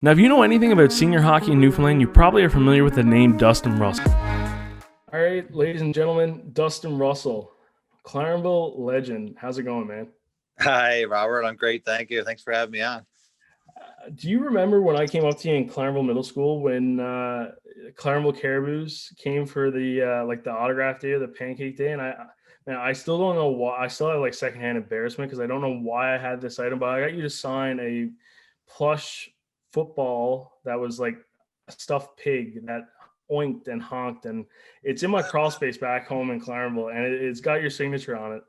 Now, if you know anything about senior hockey in Newfoundland, you probably are familiar with the name Dustin Russell. All right, ladies and gentlemen, Dustin Russell, Clarenville legend. How's it going, man? Hi, Robert. I'm great. Thank you. Thanks for having me on. Do you remember when I came up to you in Clarenville Middle School when Clarenville Caribous came for the like the autograph day or the pancake day? And I still don't know why. I still have like secondhand embarrassment because I don't know why I had this item, but I got you to sign a plush football that was like a stuffed pig that oinked and honked, and it's in my crawl space back home in Clarenville, and it's got your signature on it.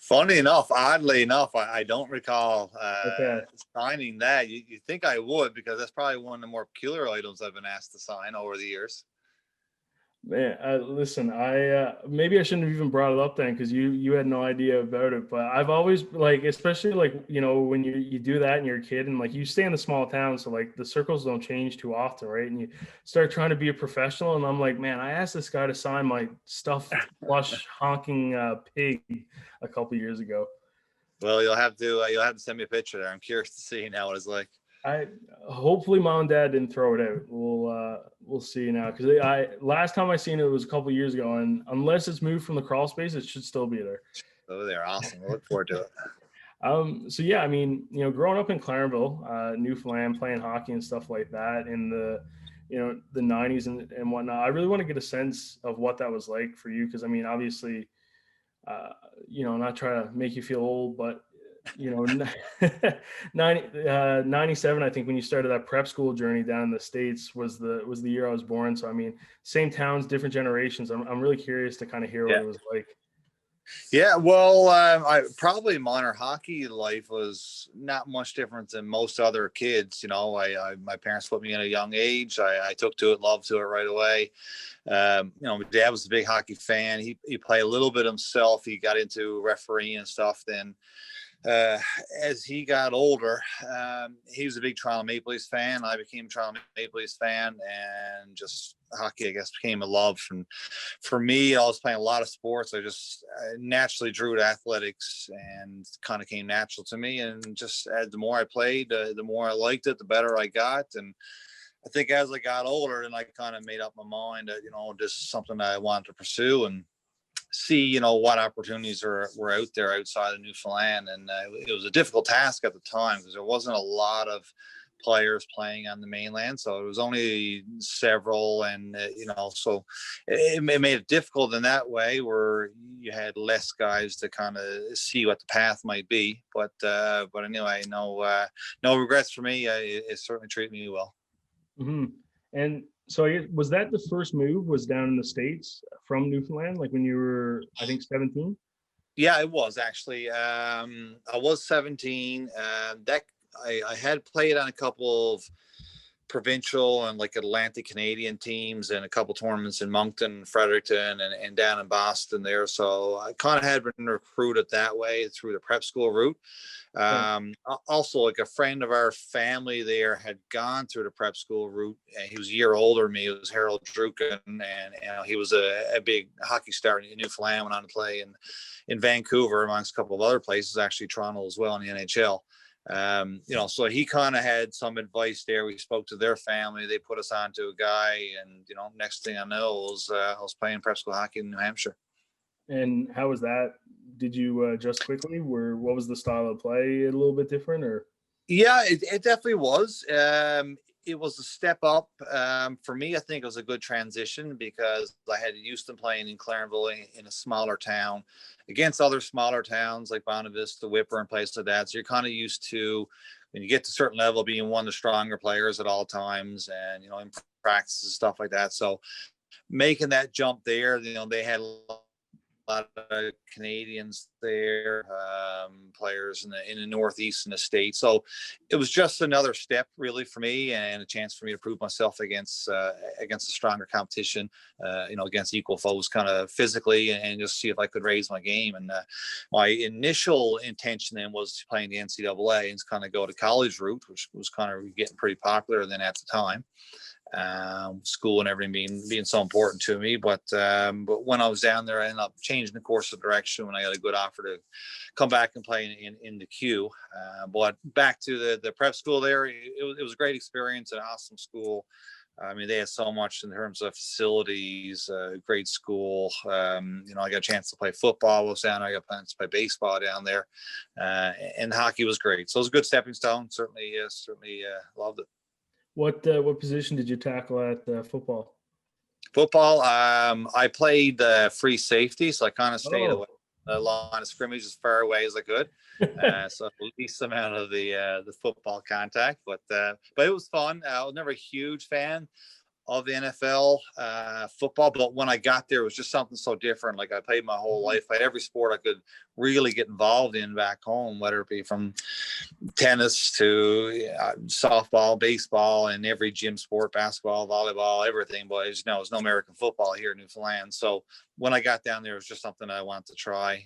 Funny enough, oddly enough, I don't recall Okay. signing that. You think I would, because that's probably one of the more peculiar items I've been asked to sign over the years. Man, listen, I maybe I shouldn't have even brought it up then because you had no idea about it. But I've always like, especially like when you do that and you're a kid and like you stay in the small town, so like the circles don't change too often, right? And you start trying to be a professional, and I'm like, man, I asked this guy to sign my stuffed plush honking pig a couple years ago. Well, you'll have to send me a picture there. I'm curious to see now what it's like. I hopefully mom and dad didn't throw it out. We'll see now because I last time I seen it was a couple years ago, and unless it's moved from the crawl space, it should still be there. Oh, they're awesome. I look forward to it. So yeah, I mean, growing up in Clarenville, Newfoundland, playing hockey and stuff like that in the '90s and whatnot. I really want to get a sense of what that was like for you because I mean, obviously, not trying to make you feel old, but 97, I think when you started that prep school journey down in the States was the year I was born. So, I mean, same towns, different generations. I'm really curious to kind of hear what Yeah. it was like. Yeah, well, I probably minor hockey life was not much different than most other kids. My parents put me in a young age. I took to it, loved to it right away. My dad was a big hockey fan. He played a little bit himself. He got into refereeing and stuff. Then uh, as he got older, he was a big Toronto Maple Leafs fan. I became a Toronto Maple Leafs fan, and just hockey, I guess, became a love. And for me, I was playing a lot of sports. I naturally drew to athletics, and kind of came natural to me. And just the more I played, the more I liked it, the better I got. And I think as I got older, and I kind of made up my mind that this is something that I wanted to pursue and see what opportunities were out there outside of Newfoundland. And it was a difficult task at the time because there wasn't a lot of players playing on the mainland, so it was only several. And so it made it difficult in that way, where you had less guys to kind of see what the path might be. But anyway, no regrets for me. It certainly treated me well. Hmm. And so, was that the first move? Was down in the States from Newfoundland, like when you were, I think, 17? Yeah, it was actually. I was 17. That I had played on a couple of provincial and like Atlantic Canadian teams and a couple tournaments in Moncton, Fredericton, and down in Boston there. So I kind of had been recruited that way through the prep school route. Okay. Also, like a friend of our family there had gone through the prep school route, and he was a year older than me. It was Harold Druken, and he was a big hockey star in Newfoundland, went on to play in Vancouver, amongst a couple of other places, actually Toronto as well in the NHL. So he kind of had some advice there. We spoke to their family. They put us on to a guy, and next thing I know, I was playing prep school hockey in New Hampshire. And how was that? Did you adjust quickly? What was the style of play a little bit different, or? Yeah, it definitely was. It was a step up for me. I think it was a good transition because I had used to playing in Clarenville in a smaller town against other smaller towns like Bonavista, Whipper, and places like that. So you're kind of used to, when you get to a certain level, being one of the stronger players at all times, and in practice and stuff like that. So making that jump there, they had lot of Canadians there, players in the Northeast in the state. So it was just another step, really, for me, and a chance for me to prove myself against a stronger competition, against equal foes, kind of physically, and just see if I could raise my game. And my initial intention then was playing the NCAA and kind of go to college route, which was kind of getting pretty popular then at the time. school and everything being so important to me. But when I was down there, I ended up changing the course of direction when I got a good offer to come back and play in the queue. But back to the prep school there, it was a great experience, an awesome school. I mean, they had so much in terms of facilities, great school. You know, I got a chance to play football. I was down. I got a chance to play baseball down there, and hockey was great. So it was a good stepping stone. Certainly loved it. What position did you tackle at football? Football, I played free safety, so I kind of stayed away the line of scrimmage as far away as I could. So least amount of the football contact, but it was fun. I was never a huge fan of the NFL football, but when I got there, it was just something so different. Like I played my whole life, I had every sport I could really get involved in back home, whether it be from tennis to softball, baseball, and every gym sport, basketball, volleyball, everything. But as you know, there's no American football here in Newfoundland. So when I got down there, it was just something I wanted to try.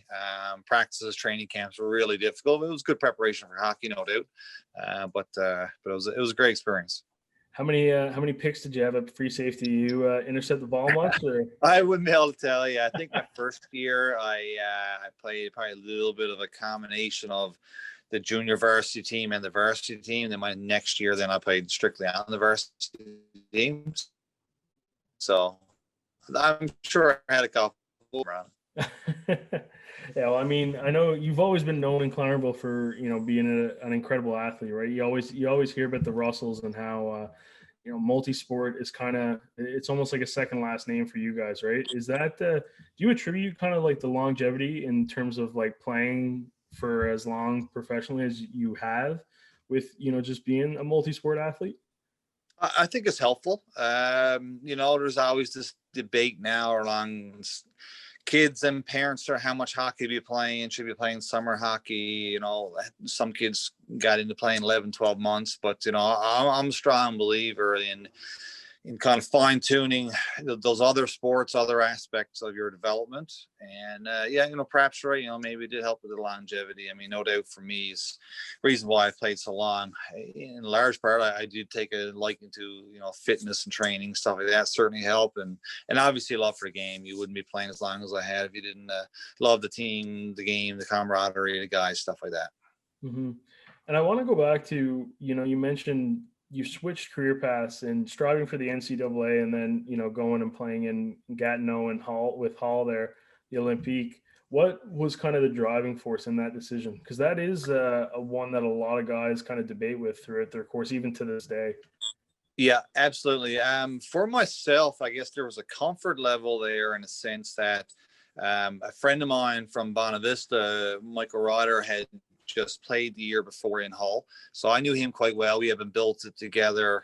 Practices, training camps were really difficult. It was good preparation for hockey, no doubt. But it was a great experience. How many picks did you have at free safety? You intercept the ball much? Or? I wouldn't be able to tell you. I think my first year I played probably a little bit of a combination of the junior varsity team and the varsity team. Then my next year, then I played strictly on the varsity teams. So I'm sure I had a couple around. Yeah, well, I mean, I know you've always been known in Clarenville for, you know, being an incredible athlete, right? You always hear about the Russells and how, you know, multi-sport is it's almost like a second last name for you guys, right? Is that, do you attribute kind of like the longevity in terms of like playing for as long professionally as you have with, you know, just being a multi-sport athlete? I think it's helpful. You know, there's always this debate now around kids and parents are how much hockey be playing, should be playing summer hockey. You know, some kids got into playing 11, 12 months, but you know, I'm a strong believer in kind of fine tuning those other sports, other aspects of your development. And yeah, you know, perhaps right, you know, maybe it did help with the longevity. I mean, no doubt for me is reason why I've played so long. In large part, I did take a liking to, you know, fitness and training, stuff like that certainly helped. And obviously love for the game. You wouldn't be playing as long as I had if you didn't love the team, the game, the camaraderie, the guys, stuff like that. Mm-hmm. And I want to go back to, you know, you mentioned you switched career paths and striving for the NCAA and then, you know, going and playing in Gatineau and Hall there, the Olympique. What was kind of the driving force in that decision? Because that is a one that a lot of guys kind of debate with throughout their course, even to this day. Yeah, absolutely. For myself, I guess there was a comfort level there in a sense that a friend of mine from Bonavista, Michael Ryder, had just played the year before in Hull. So I knew him quite well. We had been built it together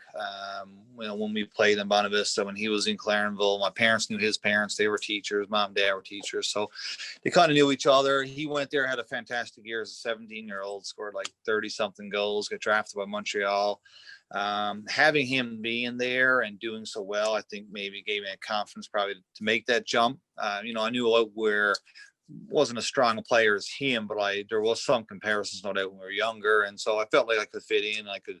you know, when we played in Bonavista when he was in Clarenville. My parents knew his parents. They were teachers. Mom and dad were teachers. So they kind of knew each other. He went there, had a fantastic year as a 17-year-old, scored like 30-something goals, got drafted by Montreal. Having him being there and doing so well, I think maybe gave me a confidence probably to make that jump. You know, I knew where wasn't as strong a player as him, but there was some comparisons, no doubt, when we were younger, and so I felt like I could fit in. I could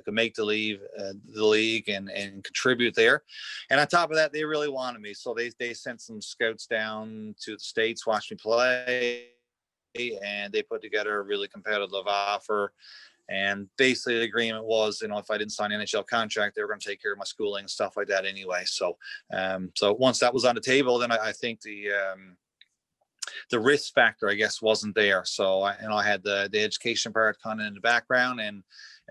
make the league and contribute there. And on top of that, they really wanted me, so they sent some scouts down to the States, watched me play, and they put together a really competitive offer. And basically the agreement was, you know, if I didn't sign an NHL contract, they were going to take care of my schooling and stuff like that anyway. So, so once that was on the table, then I think the risk factor, I guess, wasn't there. So I had the education part kind of in the background, and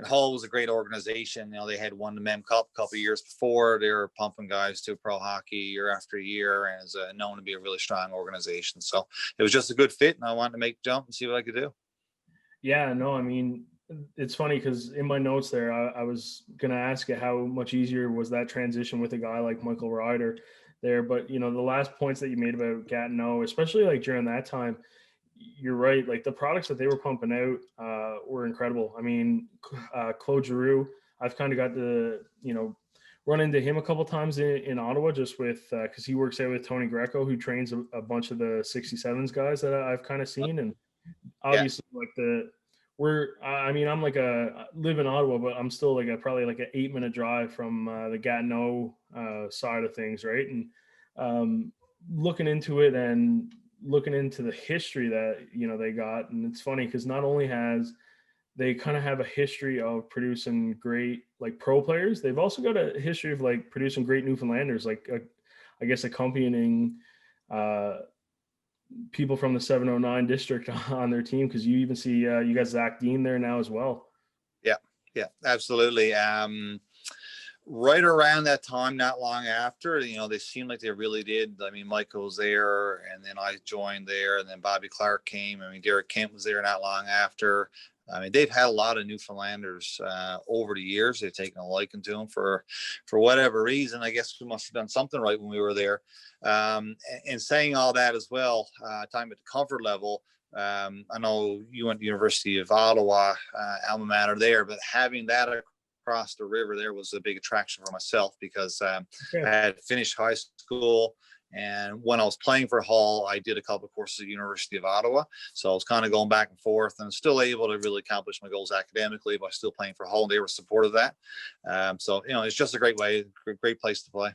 Hull was a great organization. You know, they had won the Mem Cup a couple of years before. They were pumping guys to pro hockey year after year, and is known to be a really strong organization. So it was just a good fit, and I wanted to make the jump and see what I could do. Yeah, no, I mean, it's funny because in my notes there, I was going to ask you how much easier was that transition with a guy like Michael Ryder there. But, you know, the last points that you made about Gatineau, especially like during that time, you're right. Like the products that they were pumping out were incredible. I mean, Claude Giroux, I've kind of got to, you know, run into him a couple times in Ottawa just with because he works out with Tony Greco, who trains a bunch of the 67s guys that I've kind of seen. And obviously like I mean, I live in Ottawa, but I'm still probably like an 8-minute drive from the Gatineau side of things, right? And looking into it and looking into the history that they got, and it's funny because not only has they kind of have a history of producing great like pro players, they've also got a history of like producing great Newfoundlanders, like I guess accompanying uh, people from the 709 district on their team, because you even see you got Zach Dean there now as well. Yeah, absolutely. Right around that time, not long after, they seemed like they really did. I mean, Michael was there, and then I joined there, and then Bobby Clark came. I mean, Derek Kemp was there not long after. I mean, they've had a lot of Newfoundlanders over the years. They've taken a liking to them for whatever reason. I guess we must have done something right when we were there. And saying all that as well, time at the comfort level, I know you went to University of Ottawa, alma mater there, but having that across the river there was a big attraction for myself because I had finished high school. And when I was playing for Hull, I did a couple of courses at University of Ottawa. So I was kind of going back and forth and still able to really accomplish my goals academically by still playing for Hull. And they were supportive of that. So, it's just a great great place to play.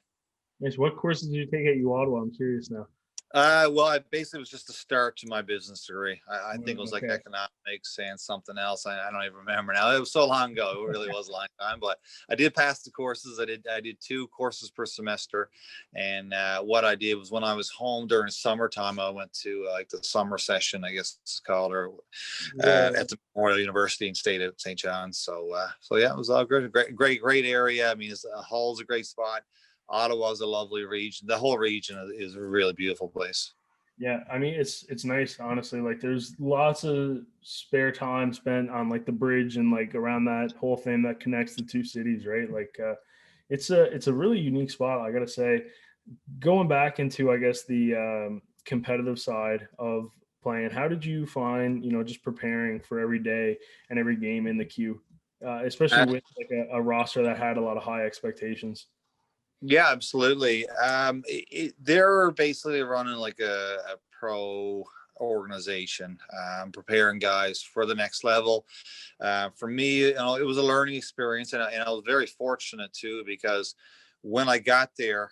Nice. What courses did you take at U Ottawa? I'm curious now. Well, I basically was just a start to my business degree. I think it was like economics and something else. I don't even remember now. It was so long ago. It really was a long time, but I did pass the courses. I did 2 courses per semester. And what I did was when I was home during summertime, I went to like the summer session, I guess it's called, or at the Memorial University and stayed at St. John's. So yeah, it was all great area. I mean, Hull's a great spot. Ottawa is a lovely region. The whole region is a really beautiful place. Yeah, I mean it's nice, honestly. Like there's lots of spare time spent on like the bridge and like around that whole thing that connects the two cities, right? Like it's a really unique spot, I gotta say. Going back into I guess the competitive side of playing, how did you find just preparing for every day and every game in the queue, especially with like a roster that had a lot of high expectations? Yeah, absolutely. They're basically running like a pro organization, preparing guys for the next level. For me, it was a learning experience, and I was very fortunate too, because when I got there,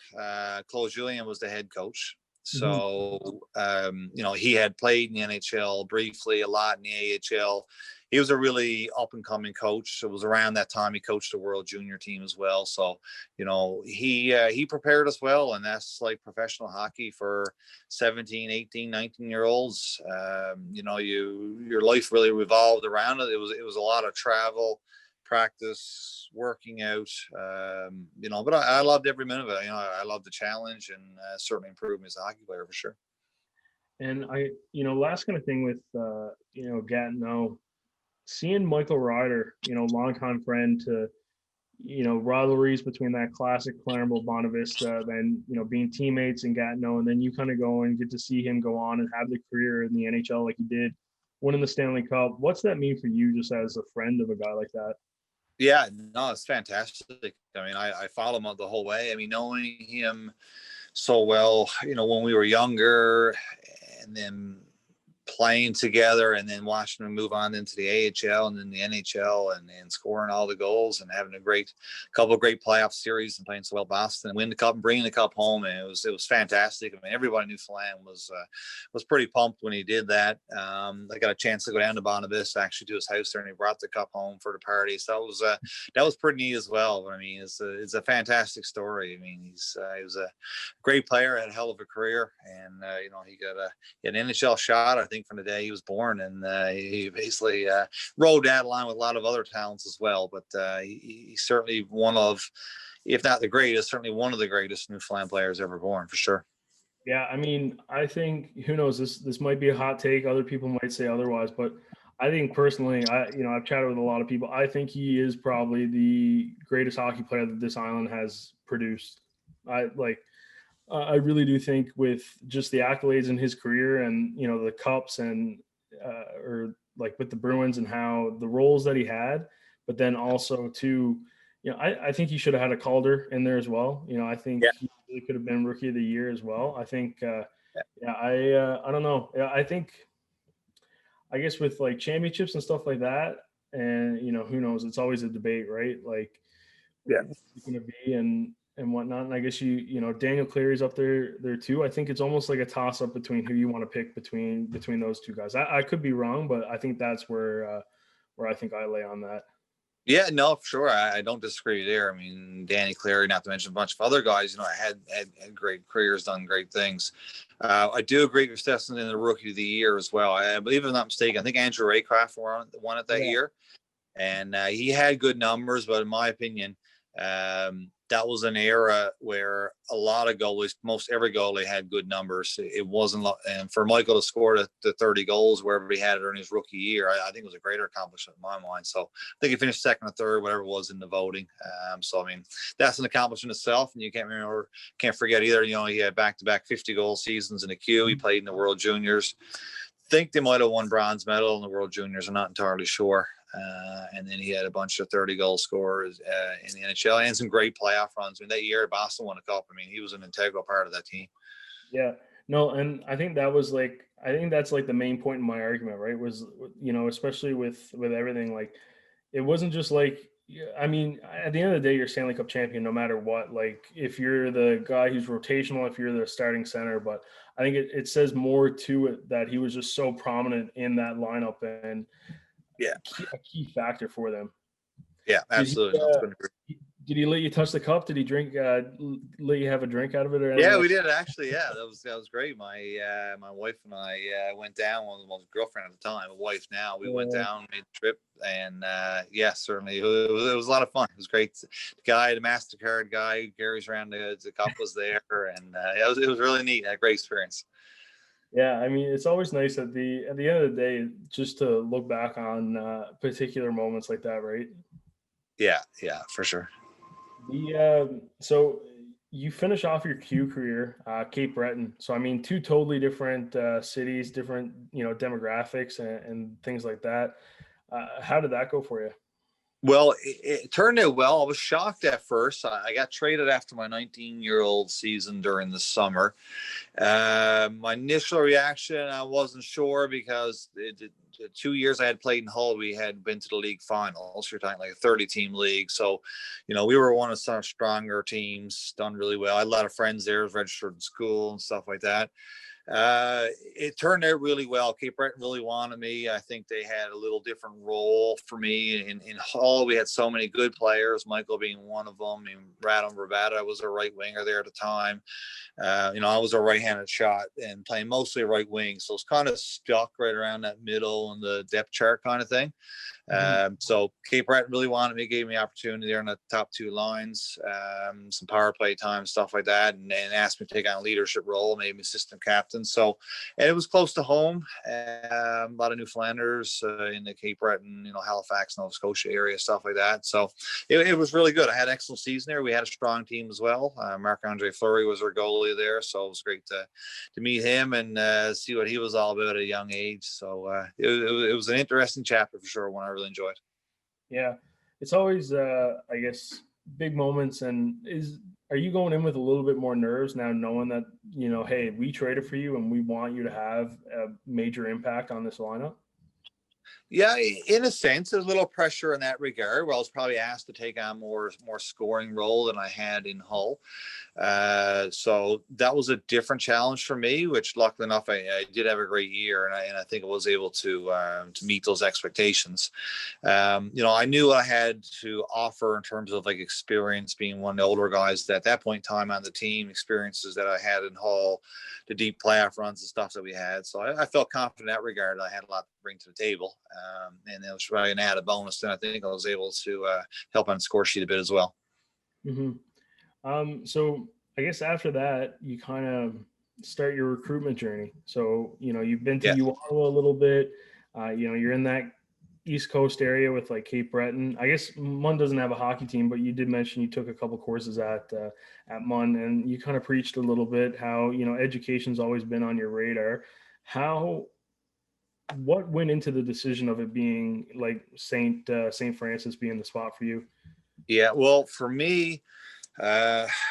Claude Julien was the head coach. So, he had played in the NHL briefly, a lot in the AHL. He was a really up and coming coach. It was around that time he coached the World Junior team as well. So, he prepared us well, and that's like professional hockey for 17, 18, 19-year-olds. Your life really revolved around it. It was a lot of travel, practice, working out, but I loved every minute of it. I loved the challenge, and certainly improved me as a hockey player for sure. And last kind of thing with Gatineau, seeing Michael Ryder, longtime friend, to rivalries between that classic Clarenville Bonavista, then being teammates in Gatineau, and then you kind of go and get to see him go on and have the career in the NHL like he did, winning the Stanley Cup. What's that mean for you, just as a friend of a guy like that? Yeah, no, it's fantastic. I mean, I follow him the whole way. I mean, knowing him so well, when we were younger, and then playing together, and then watching him move on into the AHL and then the NHL, and scoring all the goals and having a couple of great playoff series and playing so well Boston and win the cup and bringing the cup home. And it was fantastic. I mean, everybody in Newfoundland was pretty pumped when he did that. I got a chance to go down to Bonavista, actually, to his house there, and he brought the cup home for the party. So that was pretty neat as well. I mean, it's a fantastic story. I mean, he was a great player, had a hell of a career, and he got an NHL shot, I think, from the day he was born, and he basically rode that along with a lot of other talents as well. But he's certainly one of, if not the greatest, certainly one of the greatest Newfoundland players ever born, for sure. Yeah, I mean, I think, who knows, this might be a hot take. Other people might say otherwise, but I think personally, I've chatted with a lot of people. I think he is probably the greatest hockey player that this island has produced. I really do think, with just the accolades in his career, and the cups, and or like with the Bruins, and how the roles that he had, but then also too, I think he should have had a Calder in there as well. I think he really could have been Rookie of the Year as well. I think, I don't know. I think I guess with like championships and stuff like that, and who knows? It's always a debate, right? Like, Yeah. what's it going to be and whatnot. And I guess Daniel Cleary's up there too. I think it's almost like a toss up between who you want to pick between those two guys. I could be wrong, but I think that's where I think I lay on that. Yeah, no, for sure. I don't disagree there. I mean, Danny Cleary, not to mention a bunch of other guys, had great careers, done great things. I do agree with Stetson in the Rookie of the Year as well. I believe, if I'm not mistaken, I think Andrew Raycraft won it that year. And he had good numbers, but in my opinion, that was an era where a lot of goalies, most every goalie had good numbers. It wasn't, and for Michael to score the 30 goals wherever he had it in his rookie year, I think it was a greater accomplishment in my mind. So I think he finished second or third, whatever it was in the voting. So I mean, that's an accomplishment itself, and you can't forget either. He had back-to-back 50-goal seasons in the Q. He played in the World Juniors. Think they might have won bronze medal in the World Juniors. I'm not entirely sure. And then he had a bunch of 30-goal scorers in the NHL and some great playoff runs. I mean, that year Boston won a cup. I mean, he was an integral part of that team. Yeah, no, and I think that's like the main point in my argument, right? Was, especially with everything, like, it wasn't just like, I mean, at the end of the day, you're Stanley Cup champion no matter what. Like, if you're the guy who's rotational, if you're the starting center, but I think it says more to it that he was just so prominent in that lineup and a key factor for them. Yeah, absolutely. Did he let you touch the cup? Did he drink? Let you have a drink out of it? Or yeah, we did actually. Yeah, that was great. My wife and I went down. Well, girlfriend at the time, a wife now. We went down, made the trip, and certainly it was a lot of fun. It was great. The guy, the MasterCard guy, who carries around the cup, was there, and it was really neat. A great experience. Yeah, I mean, it's always nice at the end of the day just to look back on particular moments like that, right? Yeah, for sure. So you finish off your Q career, Cape Breton. So I mean, two totally different cities, different demographics and things like that. How did that go for you? Well, it turned out well. I was shocked at first. I got traded after my 19-year-old season during the summer. My initial reaction, I wasn't sure because the 2 years I had played in Hull, we had been to the league finals. You're talking like a 30-team league. So, we were one of some stronger teams, done really well. I had a lot of friends there, registered in school and stuff like that. It turned out really well. Cape Breton really wanted me. I think they had a little different role for me in Hull. We had so many good players, Michael being one of them. I mean, Radom Rabata was a right winger there at the time. I was a right-handed shot and playing mostly right wing. So it's kind of stuck right around that middle and the depth chart kind of thing. So Cape Breton really wanted me, gave me opportunity there in the top two lines, some power play time, stuff like that, and asked me to take on a leadership role, made me assistant captain. So, and it was close to home. A lot of Newfoundlanders in the Cape Breton, Halifax, Nova Scotia area, stuff like that. So it was really good. I had an excellent season there. We had a strong team as well. Marc-Andre Fleury was our goalie there, so it was great to meet him and see what he was all about at a young age. So it was an interesting chapter for sure, one I really enjoyed. Yeah, it's always I guess big moments. And are you going in with a little bit more nerves now, knowing that hey, we traded for you and we want you to have a major impact on this lineup? Yeah, in a sense, there's a little pressure in that regard. Well, I was probably asked to take on more scoring role than I had in Hull. So that was a different challenge for me, which luckily enough, I did have a great year, and I think I was able to meet those expectations. I knew what I had to offer in terms of like experience, being one of the older guys at that point in time on the team, experiences that I had in Hull, the deep playoff runs and stuff that we had. So I felt confident in that regard. I had a lot to bring to the table. And it was probably an added bonus. And I think I was able to help on the score sheet a bit as well. Mm-hmm. So I guess after that, you kind of start your recruitment journey. So, you've been to UARA a little bit. You're in that East Coast area with like Cape Breton. I guess MUN doesn't have a hockey team, but you did mention you took a couple courses at MUN, and you kind of preached a little bit how, education's always been on your radar. What went into the decision of it being like St. Francis being the spot for you? Yeah, well, for me,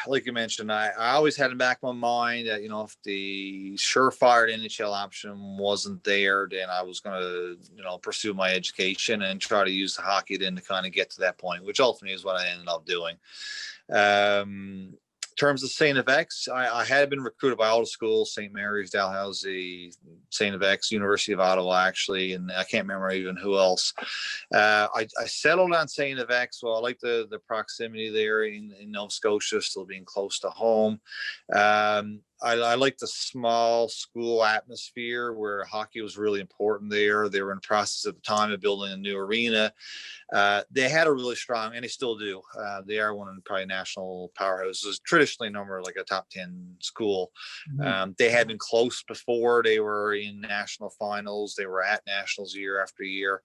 Like you mentioned, I always had in the back of my mind that, if the surefire NHL option wasn't there, then I was going to, pursue my education and try to use the hockey then to kind of get to that point, which ultimately is what I ended up doing. In terms of STFX, I had been recruited by all the schools: St. Mary's, Dalhousie, STFX, University of Ottawa, actually, and I can't remember even who else. I settled on STFX. Well, I like the proximity there in Nova Scotia, still being close to home. I like the small school atmosphere where hockey was really important there. They were in the process at the time of building a new arena. They had a really strong, and they still do. They are one of the probably national powerhouses, traditionally number like a top 10 school. Mm-hmm. They had been close before. They were in national finals. They were at nationals year after year.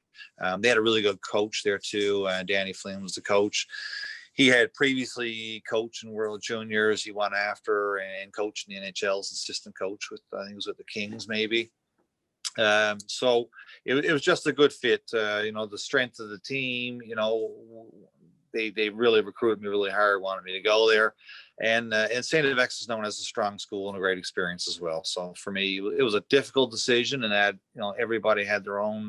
They had a really good coach there too. Danny Flynn was the coach. He had previously coached in World Juniors. He went after and coached in the NHL as assistant coach with, I think it was with the Kings maybe. So it was just a good fit. The strength of the team, they really recruited me really hard, wanted me to go there. And STFX is known as a strong school and a great experience as well. So for me, it was a difficult decision, and that, everybody had their own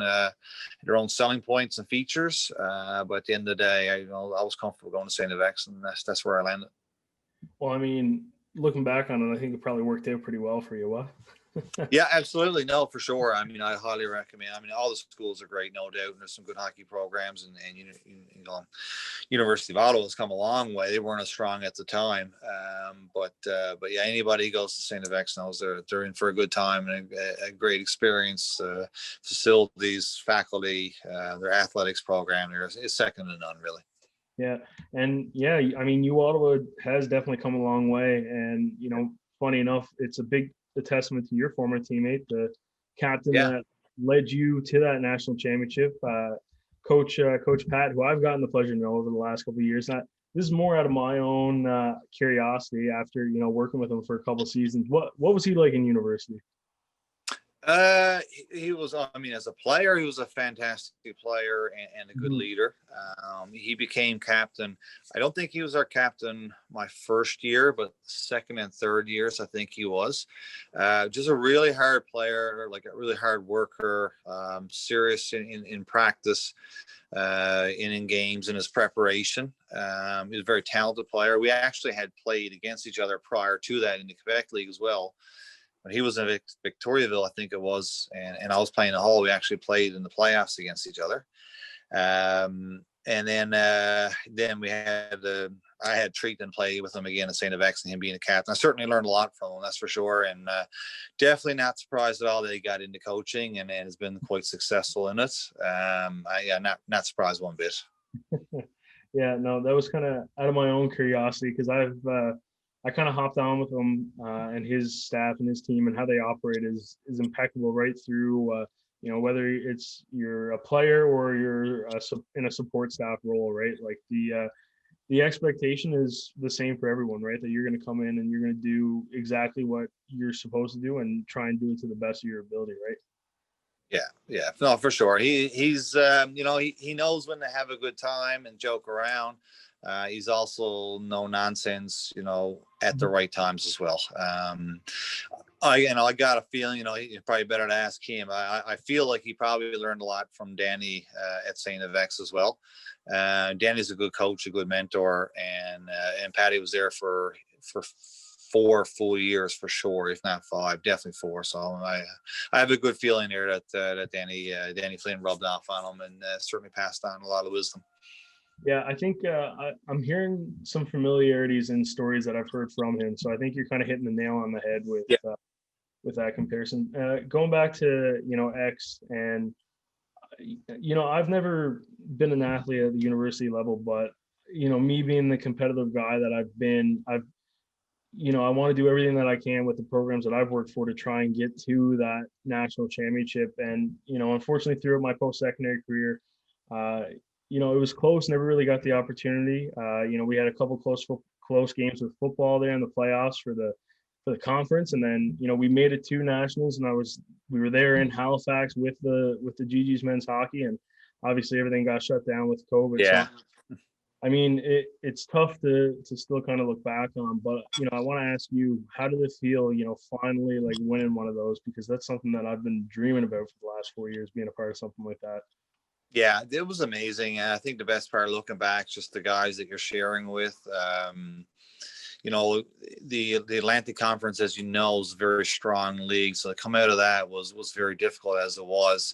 selling points and features. But at the end of the day, I was comfortable going to STFX, and that's where I landed. Well, I mean, looking back on it, I think it probably worked out pretty well for you. What? Yeah, absolutely. No, for sure. I mean, I highly recommend. I mean, all the schools are great, no doubt. And there's some good hockey programs, and University of Ottawa has come a long way. They weren't as strong at the time. But yeah, anybody who goes to STFX knows they're in for a good time and a great experience. Facilities, faculty, their athletics program there is second to none, really. Yeah. And yeah, I mean, Ottawa has definitely come a long way. And, funny enough, it's a testament to your former teammate, the captain that led you to that national championship, Coach Pat, who I've gotten the pleasure to know over the last couple of years. This is more out of my own curiosity after, working with him for a couple of seasons. What was he like in university? He was, as a player, he was a fantastic player and a good leader. He became captain. I don't think he was our captain my first year, but second and third years, I think he was. Just a really hard player, like a really hard worker, serious in practice, in games, in his preparation. He was a very talented player. We actually had played against each other prior to that in the Quebec League as well. When he was in Victoriaville, I think it was, and I was playing the Hull, we actually played in the playoffs against each other. And then we had I had treat and play with him again at STFX, and him being a captain. I certainly learned a lot from him, that's for sure. And definitely not surprised at all that he got into coaching and has been quite successful in it. Not surprised one bit. Yeah, no, that was kind of out of my own curiosity, because I kind of hopped on with him and his staff and his team, and how they operate is impeccable right through, whether you're a player or you're in a support staff role, right? Like the expectation is the same for everyone, right? That you're going to come in and you're going to do exactly what you're supposed to do and try and do it to the best of your ability, right? Yeah, no, for sure. He's he knows when to have a good time and joke around. He's also no nonsense, at the right times as well. I got a feeling, you're probably better to ask him. I feel like he probably learned a lot from Danny at STFX as well. Danny's a good coach, a good mentor, and Patty was there for 4 full years for sure, if not 5, definitely 4. So I have a good feeling there that Danny Flynn rubbed off on him and certainly passed on a lot of wisdom. Yeah, I think I'm hearing some familiarities in stories that I've heard from him. So I think you're kind of hitting the nail on the head with that comparison. Going back to X, and I've never been an athlete at the university level, but me being the competitive guy that I've been, I want to do everything that I can with the programs that I've worked for to try and get to that national championship. And unfortunately, throughout my post-secondary career, it was close. Never really got the opportunity. We had a couple close games with football there in the playoffs for the conference, and then we made it to nationals, and we were there in Halifax with the GG's men's hockey, and obviously everything got shut down with COVID. Yeah. So I mean, it's tough to still kind of look back on, but I want to ask you, how did it feel, finally like winning one of those? Because that's something that I've been dreaming about for the last 4 years, being a part of something like that. Yeah, it was amazing. And I think the best part looking back, just the guys that you're sharing with. You know, the Atlantic Conference, as you know, is a very strong league. So to come out of that was very difficult as it was.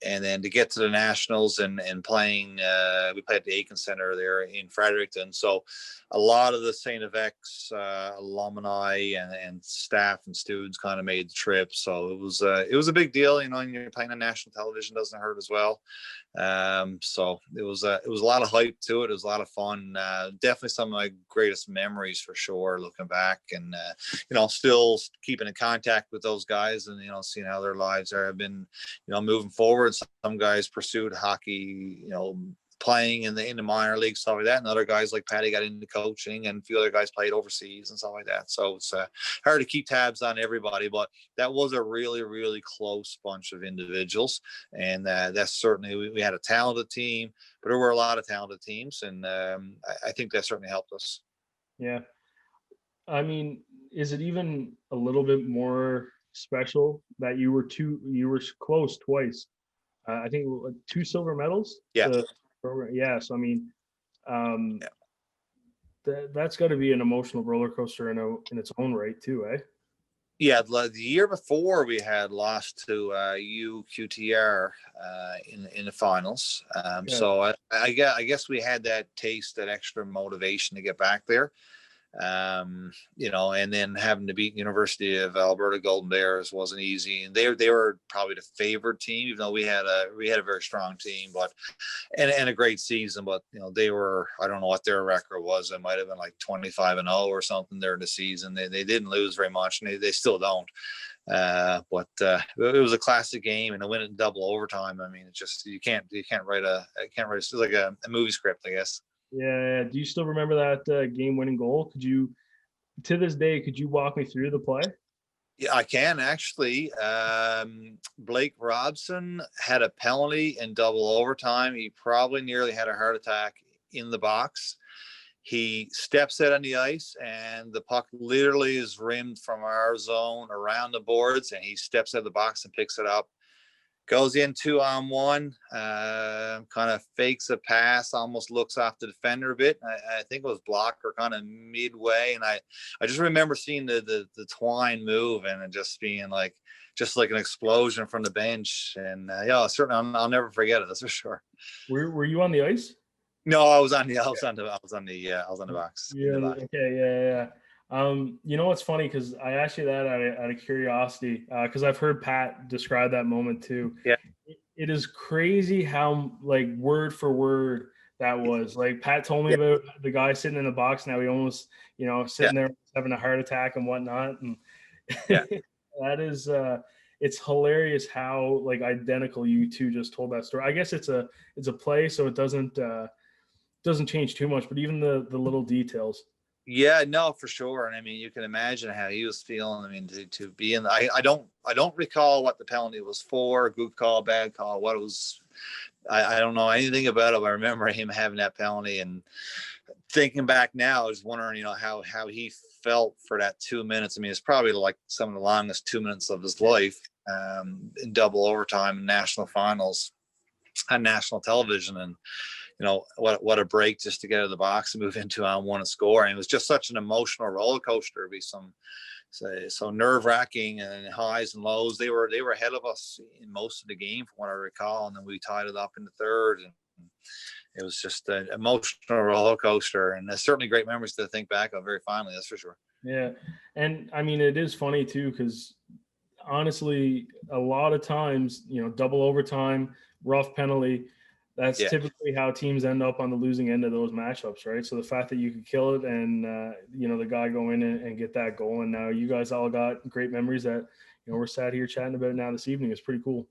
And then to get to the nationals and playing, we played at the Aiken Center there in Fredericton. So a lot of the STFX alumni and staff and students kind of made the trip. So it was a big deal. And you're playing on national television, doesn't hurt as well. So it was a lot of hype to it. It was a lot of fun. Definitely some of my greatest memories for sure, looking back, and still keeping in contact with those guys, and seeing how their lives have been, moving forward. Some guys pursued hockey, playing in the minor leagues, stuff like that, and other guys like Patty got into coaching, and a few other guys played overseas and stuff like that. So it's hard to keep tabs on everybody, but that was a really, really close bunch of individuals, and that's certainly we had a talented team, but there were a lot of talented teams, and I think that certainly helped us. Yeah. I mean, is it even a little bit more special that you were close twice? I think 2 silver medals. Yeah. Yeah. So I mean, um, Yeah. that's got to be an emotional roller coaster in its own right too, eh? Yeah, the year before we had lost to UQTR in the finals. Yeah. So I guess we had that taste, that extra motivation to get back there. And then having to beat University of Alberta Golden Bears wasn't easy, and they were probably the favored team, even though we had a very strong team, but and a great season. But they were, I don't know what their record was. It might have been like 25-0 or something during the season. They didn't lose very much, and they still don't. But it was a classic game, and to win it in double overtime. I mean, it's just you can't write it's like a movie script, I guess. Yeah. Do you still remember that game-winning goal? To this day, could you walk me through the play? Yeah, I can actually. Blake Robson had a penalty in double overtime. He probably nearly had a heart attack in the box. He steps out on the ice, and the puck literally is rimmed from our zone around the boards, and he steps out of the box and picks it up. Goes in 2-on-1, kind of fakes a pass, almost looks off the defender a bit. I think it was blocked or kind of midway, and I just remember seeing the twine move and it just being like an explosion from the bench. And yeah, certainly I'll never forget it. That's for sure. Were you on the ice? No, I was on the box. Yeah. In the box. Okay. Yeah. You know what's funny? Because I asked you that out of curiosity, because I've heard Pat describe that moment too. Yeah. It is crazy how like word for word that was. Like Pat told me Yeah. about the guy sitting in the box. Now he almost, sitting Yeah. there having a heart attack and whatnot. And Yeah. that is, it's hilarious how like identical you two just told that story. I guess it's a play, so it doesn't change too much, but even the little details. Yeah, no, for sure. And I mean, you can imagine how he was feeling. I mean, to be in, I don't recall what the penalty was for, good call, bad call, what it was. I don't know anything about it. I remember him having that penalty, and thinking back now, I was wondering, how he felt for that 2 minutes. I mean, it's probably like some of the longest 2 minutes of his life, in double overtime in national finals on national television. And what a break just to get out of the box and move into on one and score. And it was just such an emotional roller coaster. Be so nerve wracking and highs and lows. They were ahead of us in most of the game, from what I recall, and then we tied it up in the third. And it was just an emotional roller coaster, and there's certainly great memories to think back of very fondly. That's for sure. Yeah, and I mean it is funny too because honestly, a lot of times, double overtime, rough penalty. That's typically how teams end up on the losing end of those matchups, right? So the fact that you could kill it and the guy go in and get that goal, and now you guys all got great memories that we're sat here chatting about now this evening is pretty cool.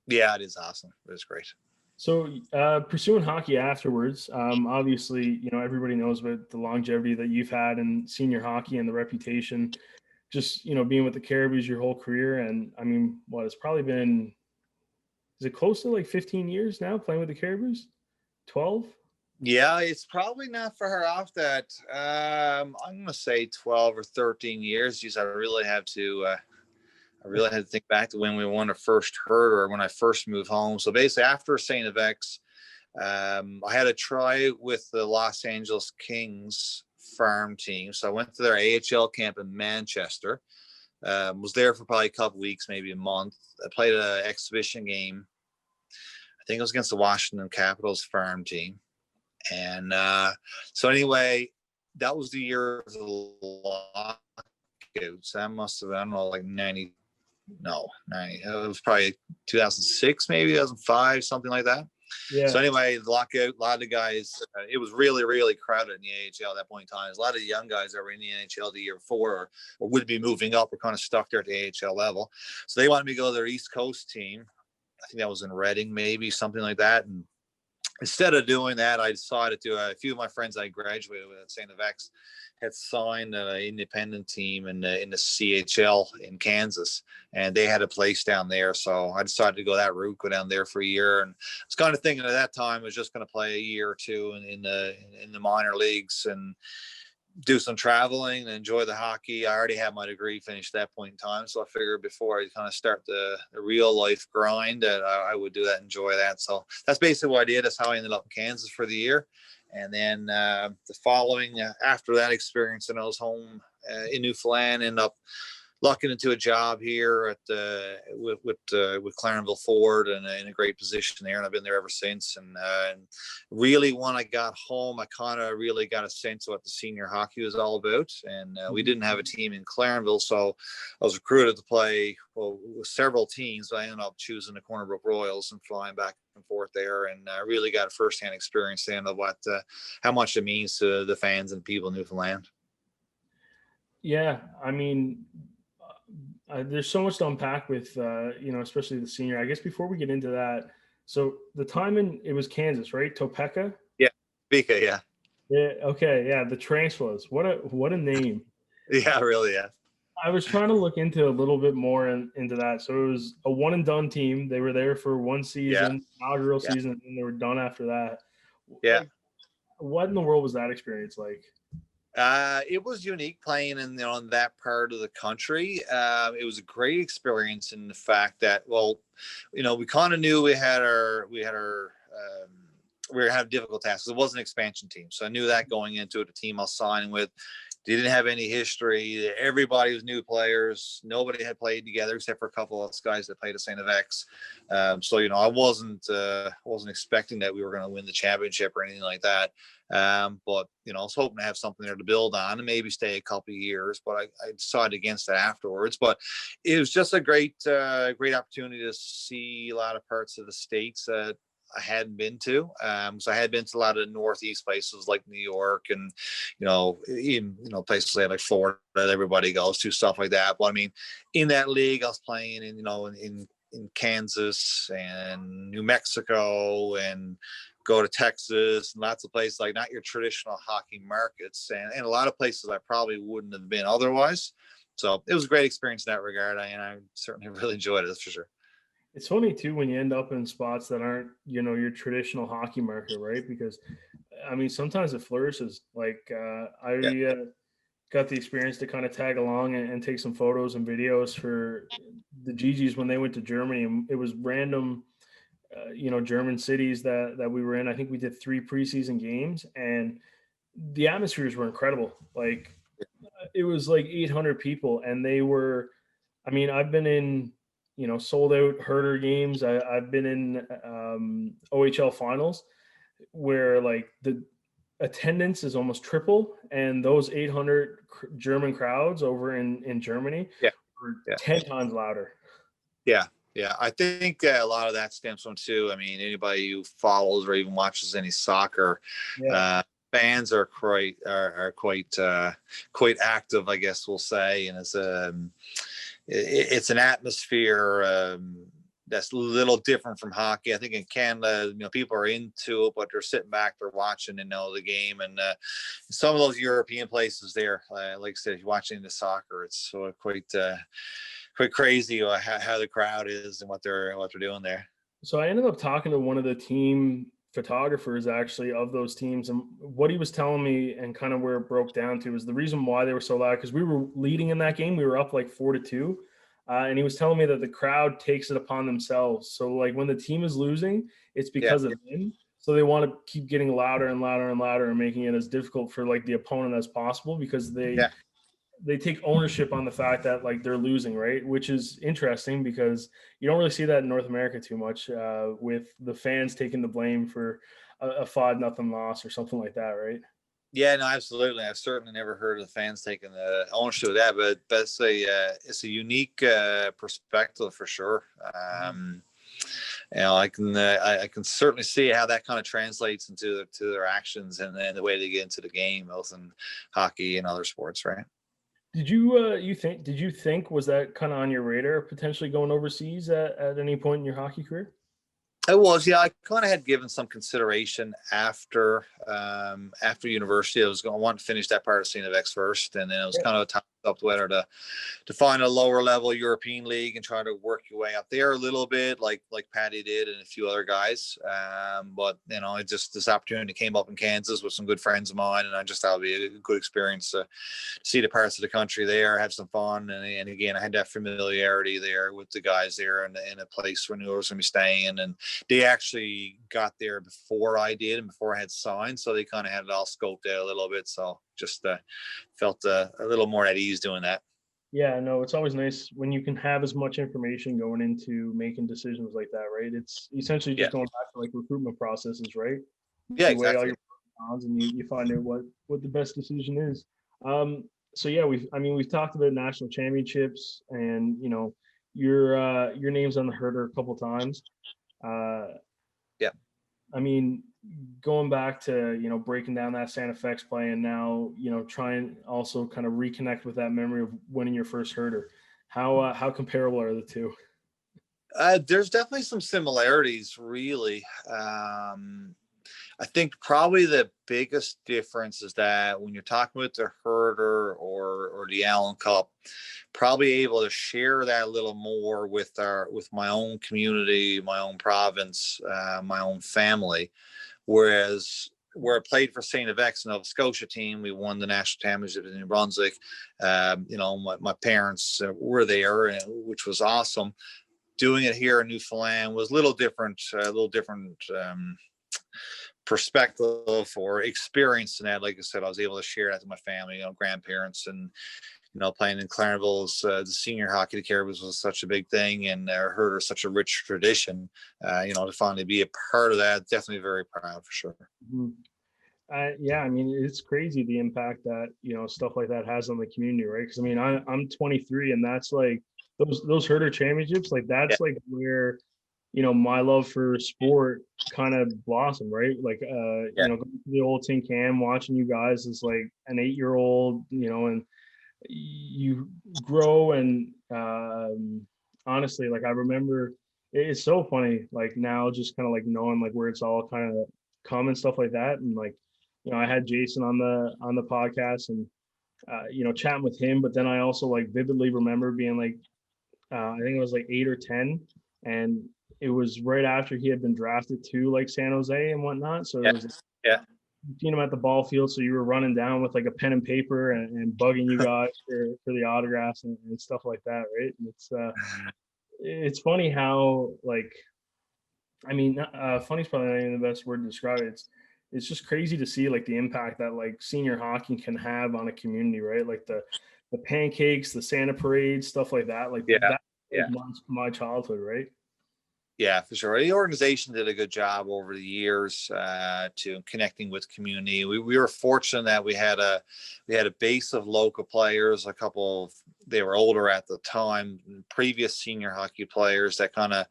Yeah, it is awesome. It is great. So pursuing hockey afterwards, obviously, everybody knows about the longevity that you've had in senior hockey and the reputation, just, being with the Caribous your whole career. And I mean, it's probably been, is it close to like 15 years now playing with the Caribous? 12? Yeah, it's probably not for her off that. I'm gonna say 12 or 13 years. Geez, I really had to think back to when we won our first herd, or when I first moved home. So basically, after STFX, I had a try with the Los Angeles Kings farm team. So I went to their AHL camp in Manchester. Was there for probably a couple weeks, maybe a month. I played an exhibition game. I think it was against the Washington Capitals farm team. And so anyway, that was the year of the lockouts. That must have been, I don't know, like 90. No, 90. It was probably 2006, maybe 2005, something like that. Yeah. So anyway, the lockout, a lot of the guys, it was really, really crowded in the AHL at that point in time. There's a lot of young guys that were in the NHL the year before, or would be moving up, or kind of stuck there at the AHL level. So they wanted me to go to their East Coast team. I think that was in Reading, maybe something like that. And instead of doing that, I decided to. A few of my friends I graduated with at STFX had signed an independent team in the CHL in Kansas, and they had a place down there. So I decided to go that route, go down there for a year. And I was kind of thinking at that time I was just going to play a year or two in the minor leagues and do some traveling and enjoy the hockey. I already had my degree finished at that point in time. So I figured before I kind of start the real life grind that I would do that, enjoy that. So that's basically what I did. That's how I ended up in Kansas for the year. And then the following, after that experience, and I was home in Newfoundland, ended up lucking into a job here at with Clarenville Ford, and in a great position there, and I've been there ever since. And really, when I got home, I kind of really got a sense of what the senior hockey was all about. And we didn't have a team in Clarenville, so I was recruited to play with several teams. But I ended up choosing the Corner Brook Royals and flying back and forth there, and really got a firsthand experience then of what how much it means to the fans and people in Newfoundland. Yeah, I mean, there's so much to unpack with, especially the senior. I guess before we get into that, so the time it was Kansas, right? Topeka. Yeah, Vika, yeah, Yeah. Okay. Yeah. The Tarantulas. What a name. yeah, really, yeah. I was trying to look into a little bit more into that. So it was a one and done team. They were there for one season, inaugural season, and then they were done after that. Yeah. Like, what in the world was that experience like? It was unique playing in that part of the country. It was a great experience in the fact that, well, we kind of knew we were having difficult tasks. It was an expansion team, so I knew that going into it. The team I was signing with, they didn't have any history. Everybody was new players. Nobody had played together except for a couple of guys that played at STFX. So I wasn't expecting that we were going to win the championship or anything like that. But I was hoping to have something there to build on and maybe stay a couple of years. But I decided against that afterwards. But it was just a great opportunity to see a lot of parts of the states that I hadn't been to. So I had been to a lot of the Northeast places like New York, and even places like Florida that everybody goes to, stuff like that. But I mean, in that league, I was playing in Kansas and New Mexico, and go to Texas, and lots of places like not your traditional hockey markets, and a lot of places I probably wouldn't have been otherwise. So it was a great experience in that regard, and I certainly really enjoyed it. That's for sure. It's funny too when you end up in spots that aren't, your traditional hockey market, right? Because I mean, sometimes it flourishes. Like I got the experience to kind of tag along and take some photos and videos for the GGs when they went to Germany, and it was random, German cities that we were in. I think we did 3 preseason games, and the atmospheres were incredible. Like it was like 800 people, and they were. I mean, I've been in sold out herder games. I've been in OHL finals where like the attendance is almost triple, and those 800 German crowds over in Germany were 10 times louder. Yeah, I think a lot of that stems from too. I mean, anybody who follows or even watches any soccer, fans are quite active, I guess we'll say, and it's an atmosphere that's a little different from hockey. I think in Canada, people are into it, but they're sitting back, they're watching and know the game. And some of those European places there, like I said, if you're watching the soccer, it's quite crazy how the crowd is and what they're doing there. So I ended up talking to one of the team photographers actually of those teams, and what he was telling me and kind of where it broke down to was the reason why they were so loud, because we were leading in that game. We were up like 4-2. And he was telling me that the crowd takes it upon themselves. So like when the team is losing, it's Yeah. because of him. So they want to keep getting louder and louder and louder and making it as difficult for like the opponent as possible, because they take ownership on the fact that like they're losing, right? Which is interesting because you don't really see that in North America too much, with the fans taking the blame for a 5-0 loss or something like that, right? Yeah, no, absolutely. I've certainly never heard of the fans taking the ownership of that, but it's a unique perspective for sure. I can certainly see how that kind of translates into their actions and the way they get into the game, both in hockey and other sports, right? Did you think was that kind of on your radar potentially going overseas at any point in your hockey career? It was, yeah. I kind of had given some consideration after university. I was going to want to finish that part of STFX first, and then it was kind of a toss up whether to find a lower level European league and try to work your way up there a little bit, like Patty did and a few other guys. But it just this opportunity came up in Kansas with some good friends of mine, and I just thought it'd be a good experience to see the parts of the country there, have some fun, and again, I had that familiarity there with the guys there, and in a place where I knew I was going to be staying, and they actually got there before I did and before I had signed, so they kind of had it all scoped out a little bit. So just felt a little more at ease doing that. Yeah, no, it's always nice when you can have as much information going into making decisions like that, right? It's essentially just going back to like recruitment processes, right? Yeah, You weigh all exactly. your cons and you find out what the best decision is. So yeah, we've talked about national championships, and your name's on the Herder a couple times. Uh, Yeah. I mean, going back to breaking down that STFX play, and now try and also kind of reconnect with that memory of winning your first Herder. How comparable are the two? There's definitely some similarities, really. I think probably the biggest difference is that when you're talking with the Herder or the Allan Cup, probably able to share that a little more with my own community, my own province, my own family. Whereas where I played for STFX Nova Scotia team, we won the national championship in New Brunswick. My parents were there, which was awesome. Doing it here in Newfoundland was a little different, perspective or experience in that. Like I said, I was able to share that to my family, grandparents, and playing in Clarenville's the senior hockey to Caribous was such a big thing, and Herder such a rich tradition. To finally be a part of that, definitely very proud for sure. Mm-hmm. Yeah, I mean, it's crazy the impact that stuff like that has on the community, right? Because I mean, I'm 23, and that's like those Herder championships, like that's like where my love for sport kind of blossomed, right? Like going to the old tin can, watching you guys as like an 8-year-old, and you grow, and honestly, like I remember, it's so funny like now just kind of like knowing like where it's all kind of come and stuff like that. And like I had Jason on the podcast, and chatting with him, but then I also like vividly remember being like I think it was like 8 or 10, and it was right after he had been drafted to like San Jose and whatnot. So it was seen him at the ball field, so you were running down with like a pen and paper and bugging you guys for the autographs and stuff like that, right? And it's funny how like, I mean, funny is probably not even the best word to describe it. It's just crazy to see like the impact that like senior hockey can have on a community, right? Like the pancakes, the Santa parade, stuff like that. Like that, like my childhood, right? Yeah, for sure. The organization did a good job over the years to connecting with community. We were fortunate that we had a base of local players. They were older at the time, previous senior hockey players that kind of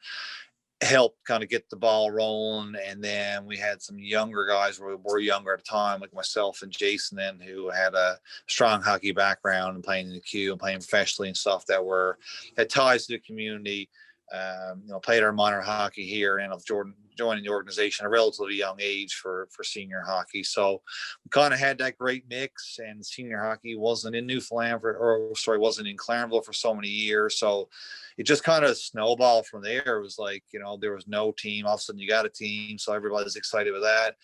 helped kind of get the ball rolling. And then we had some younger guys who were younger at the time, like myself and Jason, then, who had a strong hockey background and playing in the Q and playing professionally and stuff, that had ties to the community. played our minor hockey here, and of joining the organization at a relatively young age for senior hockey. So we kind of had that great mix, and senior hockey wasn't in wasn't in Clarenville for so many years. So it just kind of snowballed from there. It was like, there was no team. All of a sudden you got a team. So everybody's excited with that.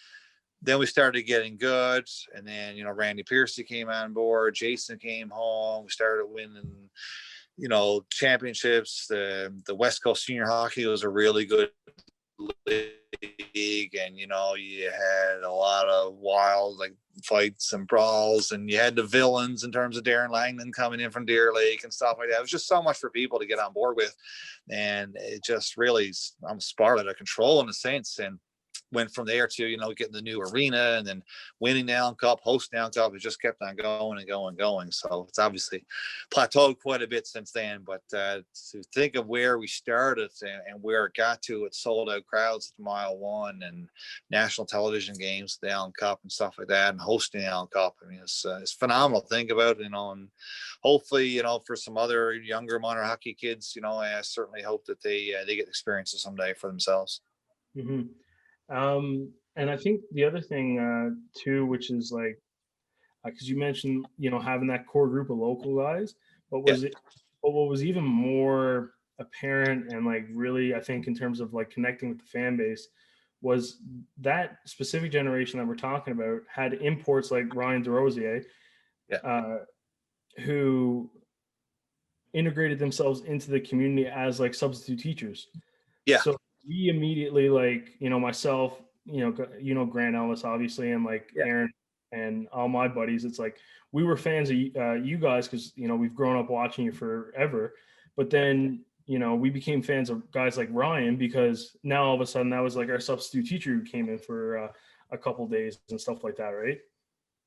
Then we started getting good, and then, Randy Piercy came on board, Jason came home, we started winning, championships. The West Coast Senior Hockey was a really good league, and you had a lot of wild fights and brawls, and you had the villains in terms of Darren Langdon coming in from Deer Lake and stuff like that. It was just so much for people to get on board with, and it just really spiraled out of control in a sense. And went from there to, getting the new arena, and then winning the Allan Cup, hosting the Allan Cup. It just kept on going and going and going. So it's obviously plateaued quite a bit since then. But to think of where we started and where it got to, it sold out crowds at Mile One and national television games, the Allan Cup and stuff like that, and hosting the Allan Cup. I mean, it's phenomenal to think about, and hopefully, for some other younger minor hockey kids, I certainly hope that they get experiences someday for themselves. Mm-hmm. And I think the other thing too, which is because you mentioned, having that core group of local guys, but what was even more apparent and really, I think, in terms of connecting with the fan base, was that specific generation that we're talking about had imports like Ryan DeRosier, who integrated themselves into the community as substitute teachers. Yeah. So we immediately, myself, Grant Ellis, obviously, and Aaron and all my buddies, it's we were fans of you guys because, we've grown up watching you forever. But then, we became fans of guys like Ryan because now all of a sudden that was our substitute teacher who came in for a couple days and stuff like that, right?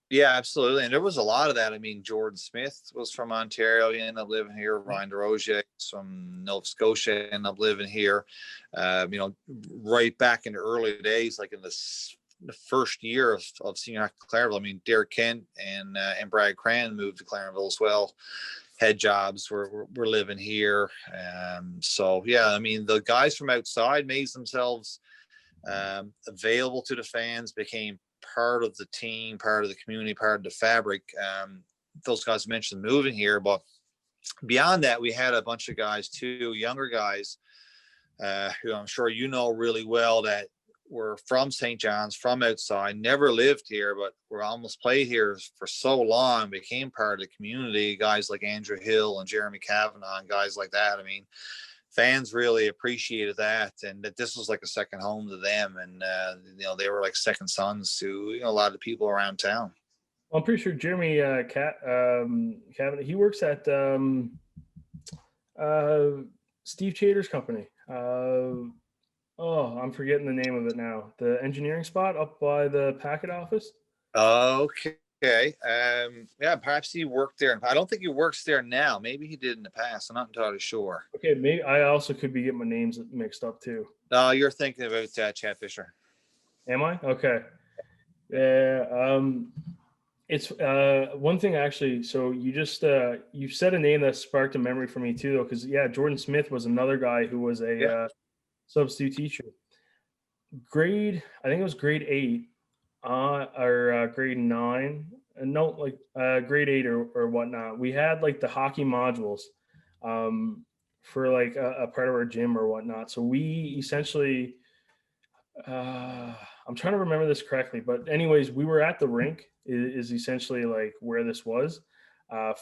Yeah, absolutely. And there was a lot of that. I mean, Jordan Smith was from Ontario. He ended up living here. Ryan DeRosier from Nova Scotia ended up living here. Right back in the early days, in the first year of senior Clarenville. I mean, Derek Kent and Brad Cran moved to Clarenville as well. Head jobs were living here. So, yeah, I mean, the guys from outside made themselves available to the fans, became part of the team, part of the community, part of the fabric. Those guys mentioned moving here, but beyond that, we had a bunch of guys too, younger guys, who I'm sure really well, that were from St. John's, from outside, never lived here, but were almost played here for so long, became part of the community. Guys like Andrew Hill and Jeremy Kavanagh and guys like that. I mean, fans really appreciated that, and that this was a second home to them, and they were second sons to a lot of the people around town. Well, I'm pretty sure Jeremy Kavanagh, he works at Steve Chater's company. I'm forgetting the name of it now. The engineering spot up by the packet office. Okay. Yeah, perhaps he worked there. I don't think he works there now. Maybe he did in the past. I'm not entirely sure. Okay, maybe I also could be getting my names mixed up too. You're thinking about Chad Fisher. Am I? Okay. Yeah. It's one thing actually. So you just you said a name that sparked a memory for me too, though, because Jordan Smith was another guy who was a substitute teacher. I think it was grade 8. Or grade 9, no, grade 8 or whatnot. We had the hockey modules for a part of our gym or whatnot. So we essentially, I'm trying to remember this correctly, but anyways, we were at the rink is essentially where this was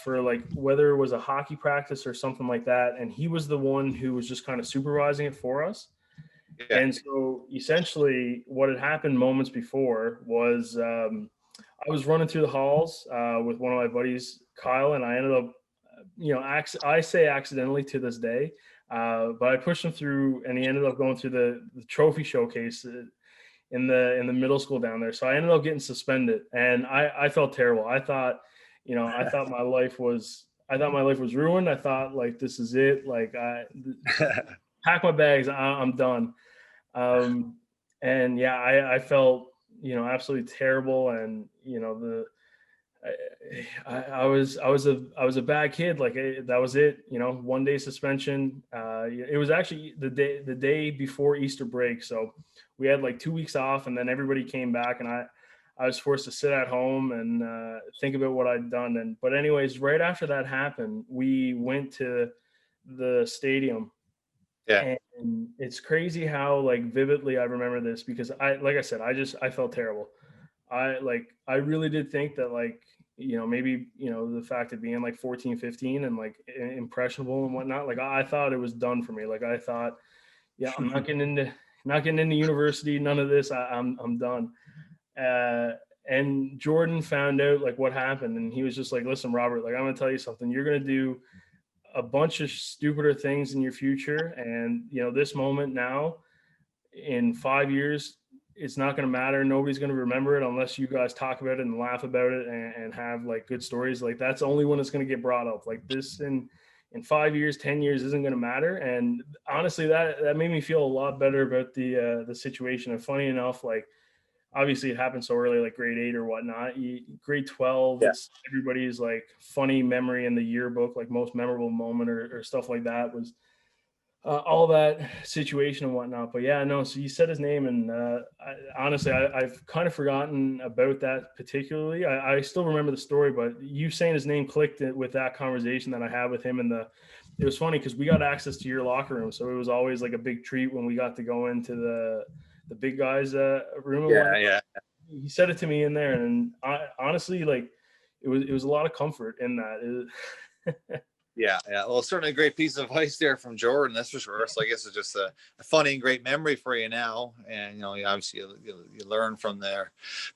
for whether it was a hockey practice or something like that. And he was the one who was just kind of supervising it for us. Yeah. And so essentially what had happened moments before was I was running through the halls with one of my buddies, Kyle, and I ended up, I say accidentally to this day, but I pushed him through and he ended up going through the trophy showcase in the middle school down there. So I ended up getting suspended, and I felt terrible. I thought my life was ruined. I thought this is it. I pack my bags. I'm done. And I felt, absolutely terrible. And, I was a bad kid. Like that was it. 1 day suspension. It was actually the day before Easter break, so we had like 2 weeks off, and then everybody came back, and I was forced to sit at home and think about what I'd done. But anyways, right after that happened, we went to the stadium, Yeah. and it's crazy how like vividly I remember this, because like I said, I felt terrible. I really did think that, like, maybe, the fact of being like 14, 15 and like impressionable and whatnot, like I thought it was done for me. Like I thought, yeah, I'm not getting into university, none of this. I'm done. Uh, and Jordan found out like what happened, and he was just like, listen, Robert, like I'm gonna tell you something. You're gonna do a bunch of stupider things in your future, and this moment now, in 5 years, it's not going to matter. Nobody's going to remember it unless you guys talk about it and laugh about it, and have like good stories. Like that's the only one that's going to get brought up. Like this in 5 years, 10 years isn't going to matter. And honestly, that made me feel a lot better about the situation. And funny enough, like obviously it happened so early, like grade 8 or whatnot. Grade 12, Yeah. it's everybody's like funny memory in the yearbook, like most memorable moment or stuff like that was all that situation and whatnot. But yeah, no. So you said his name, and honestly, I've kind of forgotten about that particularly. I still remember the story, but you saying his name clicked with that conversation that I had with him. It was funny because we got access to your locker room, so it was always like a big treat when we got to go into the big guys room and whatnot. Yeah. He said it to me in there, and honestly, like it was a lot of comfort in that. Yeah. Well, certainly a great piece of advice there from Jordan, that's for sure. So I guess it's just a funny and great memory for you now, and obviously you learn from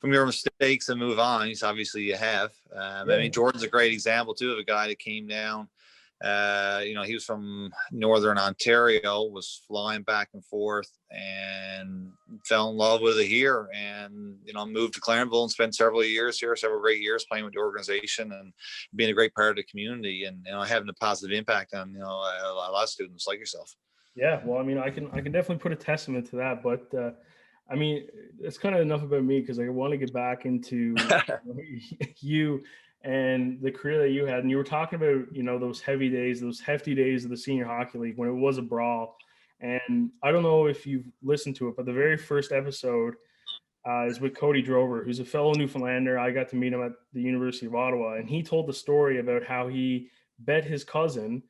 your mistakes and move on. So obviously you have. I mean, Jordan's a great example too of a guy that came down. He was from Northern Ontario, was flying back and forth, and fell in love with it here, and moved to Clarenville and spent several great years playing with the organization and being a great part of the community, and having a positive impact on a lot of students like yourself. Yeah, well, I mean, I can definitely put a testament to that, but I mean, it's kind of enough about me, because I want to get back into you and the career that you had. And you were talking about those heavy days, those hefty days of the senior hockey league when it was a brawl. And I don't know if you've listened to it, but the very first episode is with Cody Drover, who's a fellow Newfoundlander. I got to meet him at the University of Ottawa, and he told the story about how he bet his cousin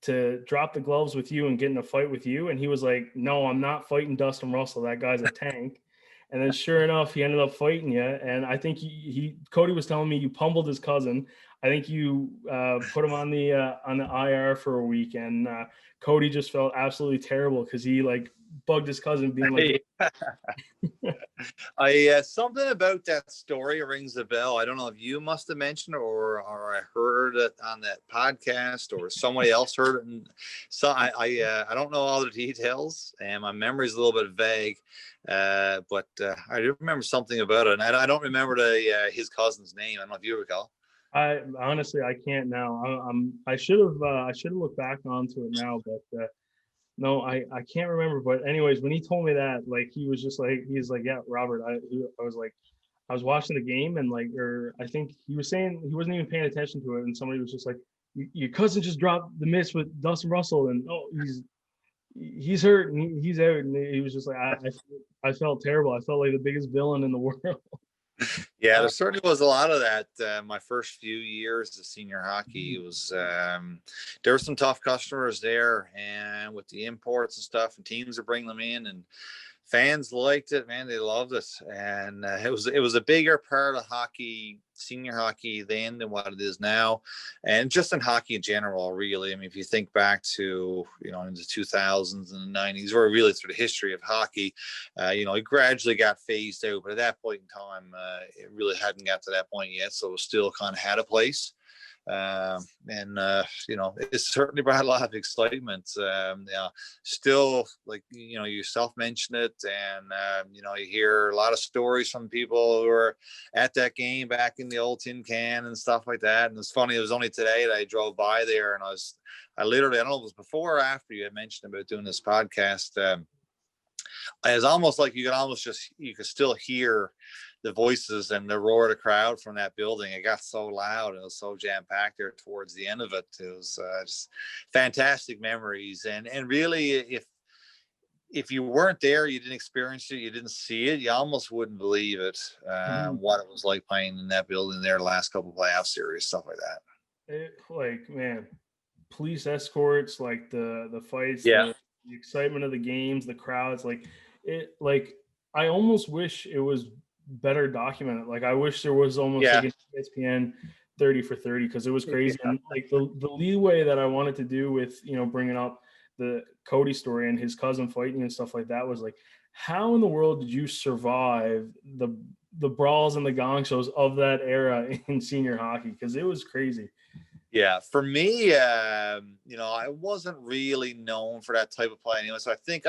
to drop the gloves with you and get in a fight with you. And he was like, no, I'm not fighting Dustin Russell. That guy's a tank. And then sure enough, he ended up fighting you. And I think Cody was telling me you pummeled his cousin. I think you put him on the IR for a week, and Cody just felt absolutely terrible because he like bugged his cousin, being like, Something about that story rings a bell. I don't know if you must have mentioned it, or I heard it on that podcast, or somebody else heard it. And so I don't know all the details, and my memory is a little bit vague. But I do remember something about it, and I don't remember his cousin's name. I don't know if you recall. I honestly I can't now. I should have looked back onto it now, but no, I can't remember. But anyways, when he told me that, like he was just like, he's like, yeah, Robert. I was like, I was watching the game, and like, or I think he was saying he wasn't even paying attention to it, and somebody was just like, your cousin just dropped the miss with Dustin Russell, and he's hurt and he's out, and he was just like, I felt terrible. I felt like the biggest villain in the world. Yeah, there certainly was a lot of that. My first few years of senior hockey was there were some tough customers there, and with the imports and stuff, and teams are bringing them in, and fans liked it, man. They loved it, and it was a bigger part of hockey, senior hockey, then than what it is now, and just in hockey in general, really. I mean, if you think back to in the 2000s and the 90s, or really through the history of hockey, it gradually got phased out, but at that point in time, it really hadn't got to that point yet, so it still kind of had a place. It certainly brought a lot of excitement. Still, like you yourself mentioned it, and you hear a lot of stories from people who were at that game back in the old tin can and stuff like that. And it's funny, it was only today that I drove by there, and I literally, I don't know if it was before or after you had mentioned about doing this podcast. It's almost like you could still hear the voices and the roar of the crowd from that building. It got so loud and it was so jam-packed there towards the end of it. It was just fantastic memories. And really, if you weren't there, you didn't experience it, you didn't see it, you almost wouldn't believe it, what it was like playing in that building there the last couple of playoff series, stuff like that. Like, man, police escorts, like the fights, Yeah. the excitement of the games, the crowds, like I almost wish it was better documented. Like I wish there was almost like an ESPN 30 for 30, because it was crazy. And like the leeway that I wanted to do with, bringing up the Cody story and his cousin fighting and stuff like that was like, how in the world did you survive the brawls and the gong shows of that era in senior hockey? Because it was crazy. Yeah, for me, I wasn't really known for that type of play anyway. So I think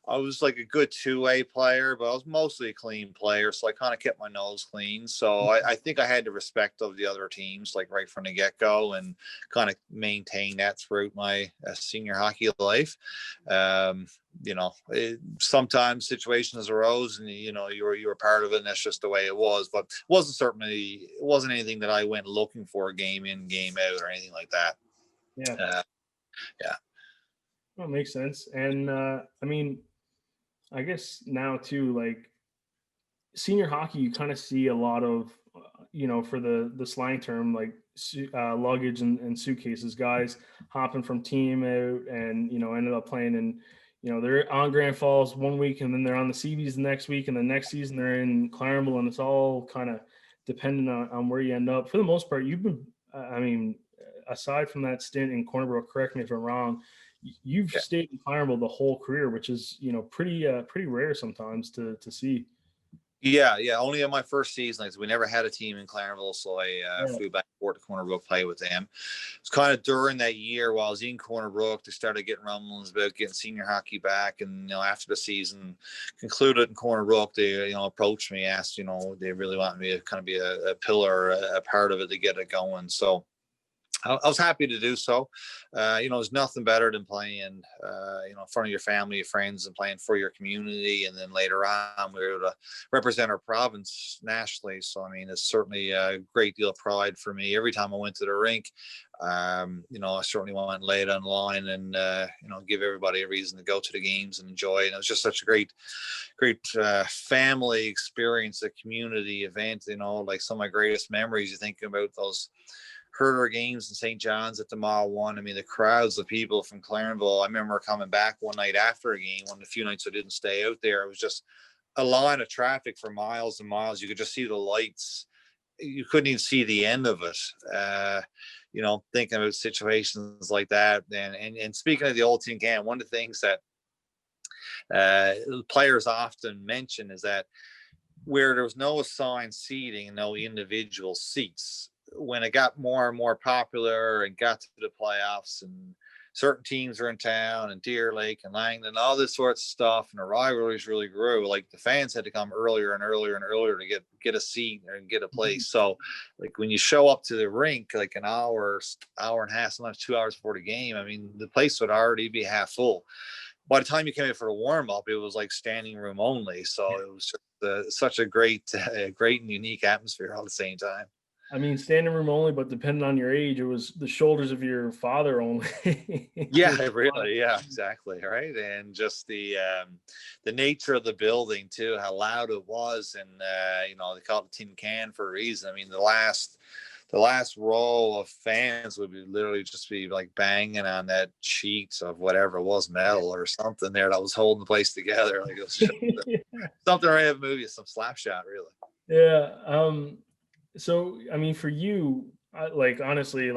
I was like a good two-way player, but I was mostly a clean player. So I kind of kept my nose clean. So I think I had the respect of the other teams, like right from the get-go, and kind of maintain that throughout my senior hockey life. Sometimes situations arose and, you were part of it, and that's just the way it was. But it wasn't anything that I went looking for game in, game out or anything like that. Yeah. Yeah. Well, makes sense. And I guess now too, like senior hockey, you kind of see a lot of, for the slang term, like luggage and suitcases, guys hopping from team out and, ended up playing in, they're on Grand Falls one week and then they're on the Seabees the next week. And the next season they're in Clarenville, and it's all kind of dependent on where you end up. For the most part, you've been, aside from that stint in Corner Brook, correct me if I'm wrong, you've stayed in Clarenville the whole career, which is, pretty rare sometimes to see. Yeah. Only in my first season, like, we never had a team in Clarenville, so I flew back and forth to Corner Brook, play with them. It's kind of during that year while I was in Corner Brook, they started getting rumblings about getting senior hockey back. And after the season concluded in Corner Brook, they approached me, asked, they really wanted me to kind of be a pillar, a part of it to get it going. So I was happy to do so. There's nothing better than playing, in front of your family, your friends, and playing for your community. And then later on, we were able to represent our province nationally. So, it's certainly a great deal of pride for me. Every time I went to the rink, I certainly went and laid on the line and, give everybody a reason to go to the games and enjoy. And it was just such a great family experience, a community event, like some of my greatest memories. You think about those Herder games in St. John's at the Mall 1. The crowds of people from Clarenville. I remember coming back one night after a game, one of the few nights I didn't stay out there. It was just a line of traffic for miles and miles. You could just see the lights. You couldn't even see the end of it. Thinking about situations like that. And speaking of the old tin can, one of the things that players often mention is that where there was no assigned seating and no individual seats, when it got more and more popular and got to the playoffs and certain teams were in town and Deer Lake and Langdon, all this sorts of stuff, and the rivalries really grew, like the fans had to come earlier and earlier and earlier to get a seat and get a place. So like when you show up to the rink, like an hour and a half, sometimes 2 hours before the game, the place would already be half full. By the time you came in for the warm up, it was like standing room only. So it was just such a great and unique atmosphere all at the same time. Standing room only, but depending on your age, it was the shoulders of your father only. Yeah, really. Yeah, exactly. Right. And just the nature of the building too, how loud it was. And, they call it a tin can for a reason. The last row of fans would be literally just be like banging on that sheet of whatever it was, metal or something there that was holding the place together. Like it was just something right of a movie, some slap shot, really. Yeah. So, for you, honestly,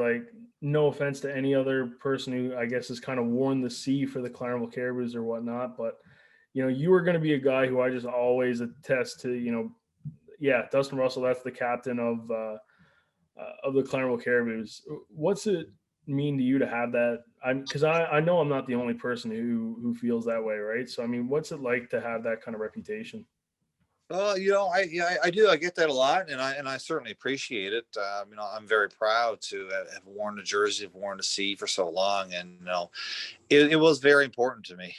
no offense to any other person who I guess has kind of worn the sea for the Clarenville Caribous or whatnot, but, you were going to be a guy who I just always attest to, Dustin Russell, that's the captain of the Clarenville Caribous. What's it mean to you to have that? Because I know I'm not the only person who feels that way, right? So, what's it like to have that kind of reputation? Well, I do. I get that a lot, and I certainly appreciate it. I'm very proud to have worn the jersey, have worn the C for so long, and it was very important to me.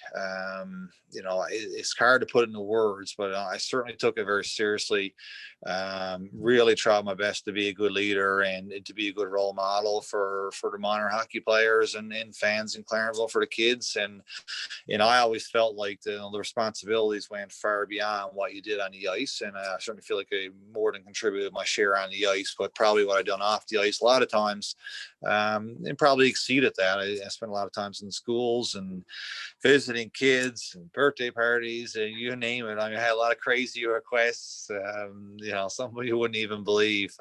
It's hard to put into words, but I certainly took it very seriously. Really tried my best to be a good leader and to be a good role model for the minor hockey players and fans in Clarenville, for the kids. And I always felt like the responsibilities went far beyond what you did on the ice. And I certainly feel like I more than contributed my share on the ice, but probably what I done off the ice a lot of times, and probably exceeded that. I spent a lot of times in schools and visiting kids and birthday parties, and you name it. I mean, I had a lot of crazy requests, somebody you wouldn't even believe.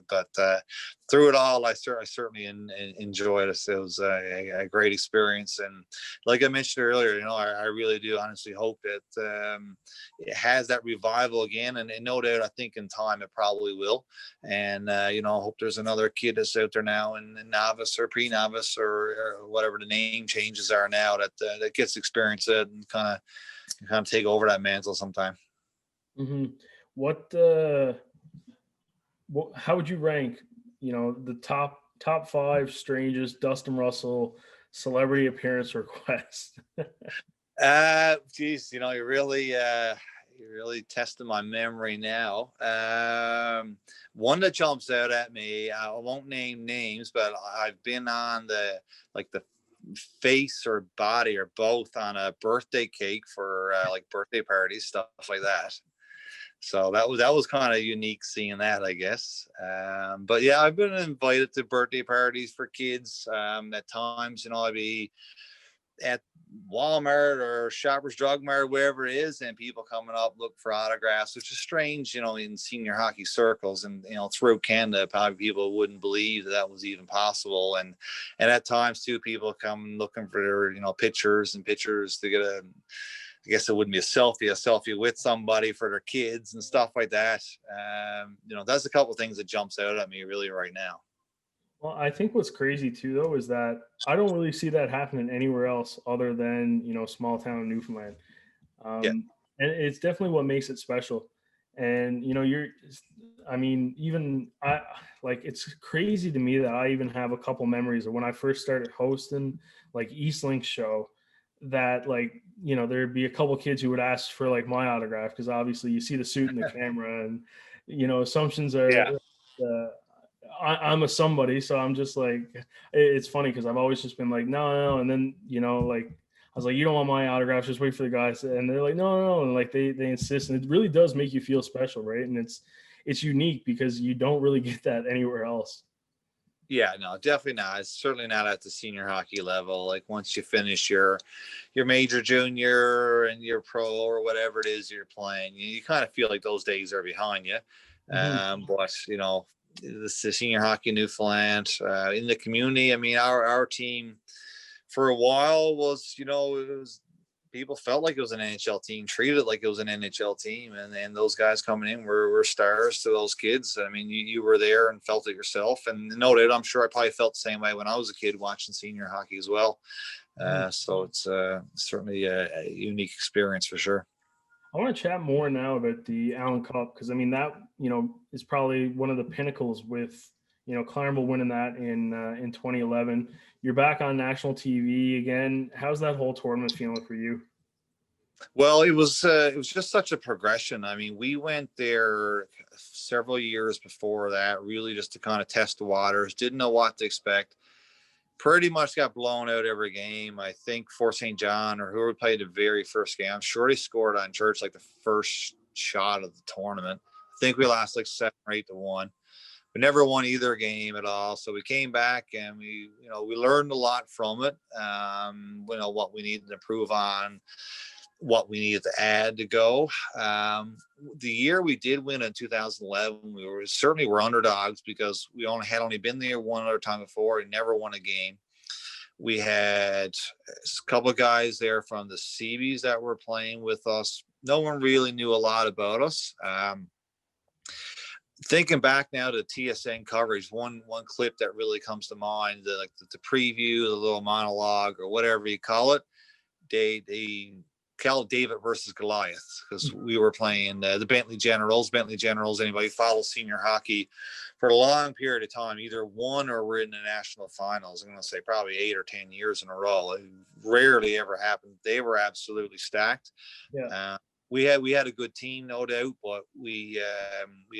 But through it all, I certainly enjoyed it. It was a great experience. And like I mentioned earlier, I really do honestly hope that it has that revival again. And no doubt, I think in time it probably will. And, I hope there's another kid that's out there now in novice or pre-novice or whatever the name changes are now that gets experience it and kind of take over that mantle sometime. Mm-hmm. How would you rank, the top five strangest Dustin Russell celebrity appearance request? Geez, you're really testing my memory now. One that jumps out at me, I won't name names, but I've been on the face or body or both on a birthday cake for like birthday parties, stuff like that. So that was kind of unique seeing that, I guess. But yeah, I've been invited to birthday parties for kids. At times, I'd be at Walmart or Shoppers Drug Mart, wherever it is, and people coming up look for autographs, which is strange, in senior hockey circles, and through Canada, probably people wouldn't believe that was even possible, and at times too, people come looking for their pictures to get I guess it wouldn't be a selfie with somebody for their kids and stuff like that. That's a couple of things that jumps out at me really right now. Well, I think what's crazy too, though, is that I don't really see that happening anywhere else other than, small town Newfoundland. Yeah. And it's definitely what makes it special. And, it's crazy to me that I even have a couple memories of when I first started hosting like Eastlink show that there'd be a couple kids who would ask for like my autograph because obviously you see the suit in the camera and, assumptions are, Yeah. I'm a somebody, so I'm just like, it's funny because I've always just been like, no, and then I was like, you don't want my autograph, just wait for the guys, and they're like, no, and like they insist, and it really does make you feel special, right? And it's unique because you don't really get that anywhere else. Yeah, no, definitely not. It's certainly not at the senior hockey level. Like once you finish your major, junior, and your pro or whatever it is you're playing, you kind of feel like those days are behind you. Mm-hmm. But the senior hockey Newfoundland in the community. I mean, our team for a while was, it was, people felt like it was an NHL team, treated like it was an NHL team, and those guys coming in were stars to those kids. I mean, you were there and felt it yourself, and no doubt, I'm sure I probably felt the same way when I was a kid watching senior hockey as well. So it's certainly a unique experience for sure. I want to chat more now about the Allan Cup because that is probably one of the pinnacles with Clarenville winning that in 2011. You're back on national TV again. How's that whole tournament feeling for you? Well, it was just such a progression. I mean, we went there several years before that, really just to kind of test the waters. Didn't know what to expect. Pretty much got blown out every game. I think Fort St. John or whoever played the very first game, I'm sure they scored on Church like the first shot of the tournament. I think we lost like 7 or 8-1. We never won either game at all. So we came back and we learned a lot from it. What we needed to improve on, what we needed to add to go. The year we did win in 2011, we were underdogs because we only been there one other time before and never won a game. We had a couple of guys there from the Seabees that were playing with us. No one really knew a lot about us. Thinking back now to TSN coverage, one clip that really comes to mind, the preview, the little monologue or whatever you call it, they call it David versus Goliath, because we were playing the Bentley Generals. Bentley Generals, anybody follows senior hockey for a long period of time, either won or were in the national finals. I'm going to say probably 8 or 10 years in a row. It rarely ever happened. They were absolutely stacked. Yeah. We had a good team, no doubt, but we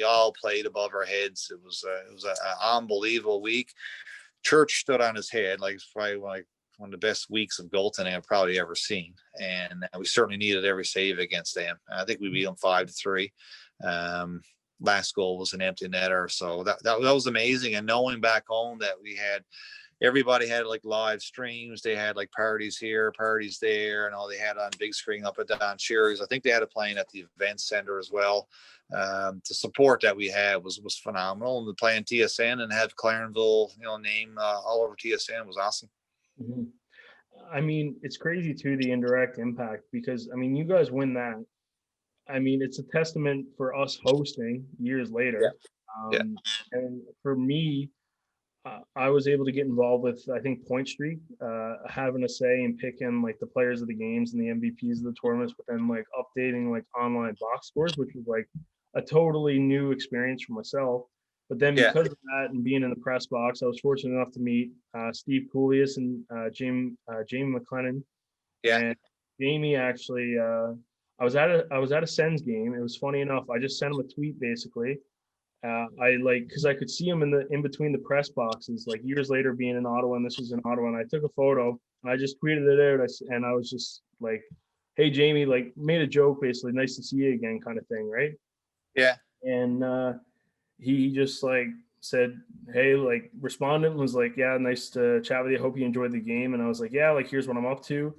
all played above our heads. It was an unbelievable week. Church stood on his head. Like, it's probably like one of the best weeks of goaltending I've probably ever seen, and we certainly needed every save against them. I think we beat them 5-3. Last goal was an empty netter, so that was amazing. And knowing back home that everybody had like live streams. They had like parties here, parties there, and all they had on big screen up at Don Cherry's. I think they had a playing at the event center as well. The support that we had was phenomenal. And the playing TSN and had Clarenville, name all over TSN was awesome. Mm-hmm. I mean, it's crazy too, the indirect impact, because I mean, you guys win that. I mean, it's a testament for us hosting years later. Yeah. And for me, I was able to get involved with, I think, Point Street, having a say in picking like the players of the games and the MVPs of the tournaments, but then like updating like online box scores, which was like a totally new experience for myself. But then because of that and being in the press box, I was fortunate enough to meet Steve Coolius and Jamie McLennan. Yeah. And Jamie actually, I was at a Sens game. It was funny enough. I just sent him a tweet basically. Because I could see him in between the press boxes, like years later being in Ottawa, and this was in Ottawa, and I took a photo and I just tweeted it out, and I was just like, "Hey Jamie," like made a joke basically, "Nice to see you again," kind of thing, right? Yeah. And he just like said, "Hey," like responded and was like, "Yeah, nice to chat with you. Hope you enjoyed the game." And I was like, "Yeah, like here's what I'm up to."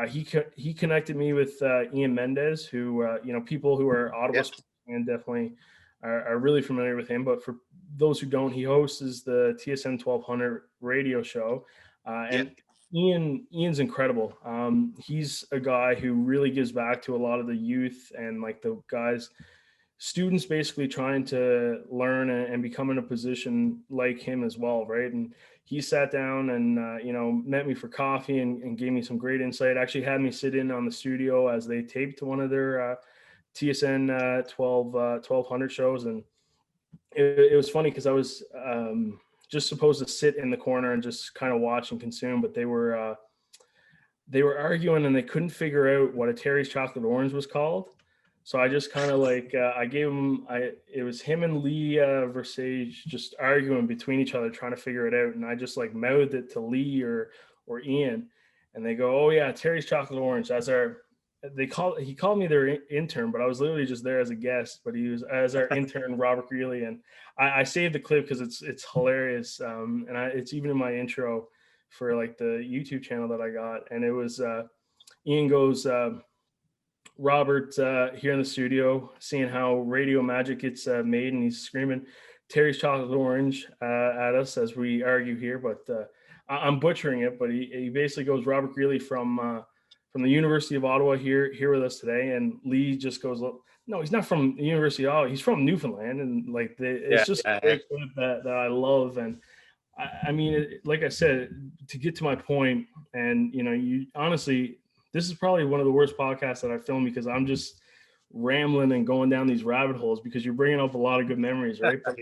He connected me with Ian Mendez, who people who are Ottawa sports and definitely are really familiar with him. But for those who don't, he hosts the TSN 1200 radio show, and Ian's incredible. He's a guy who really gives back to a lot of the youth and like the guys, students basically trying to learn and become in a position like him as well, right? And he sat down and met me for coffee and gave me some great insight. Actually had me sit in on the studio as they taped one of their TSN 1200 shows, and it was funny because I was just supposed to sit in the corner and just kind of watch and consume, but they were arguing and they couldn't figure out what a Terry's chocolate orange was called. So I just kind of like I gave him it was him and Lee Versage just arguing between each other trying to figure it out, and I just like mouthed it to Lee or Ian, and they go, "Oh yeah, Terry's chocolate orange." He called me their intern, but I was literally just there as a guest. But he was as our intern, Robert Greeley, and I saved the clip because it's hilarious, and it's even in my intro for like the YouTube channel that I got, and it was Ian goes. Robert here in the studio, seeing how radio magic gets made, and he's screaming Terry's chocolate orange at us as we argue here. But I'm butchering it, but he basically goes Robert Greeley from the University of Ottawa here with us today, and Lee just goes, "No, he's not from the University of Ottawa. He's from Newfoundland," and like it's just a great clip that I love. And I mean, like I said, to get to my point, and you honestly. This is probably one of the worst podcasts that I filmed because I'm just rambling and going down these rabbit holes because you're bringing up a lot of good memories, right? But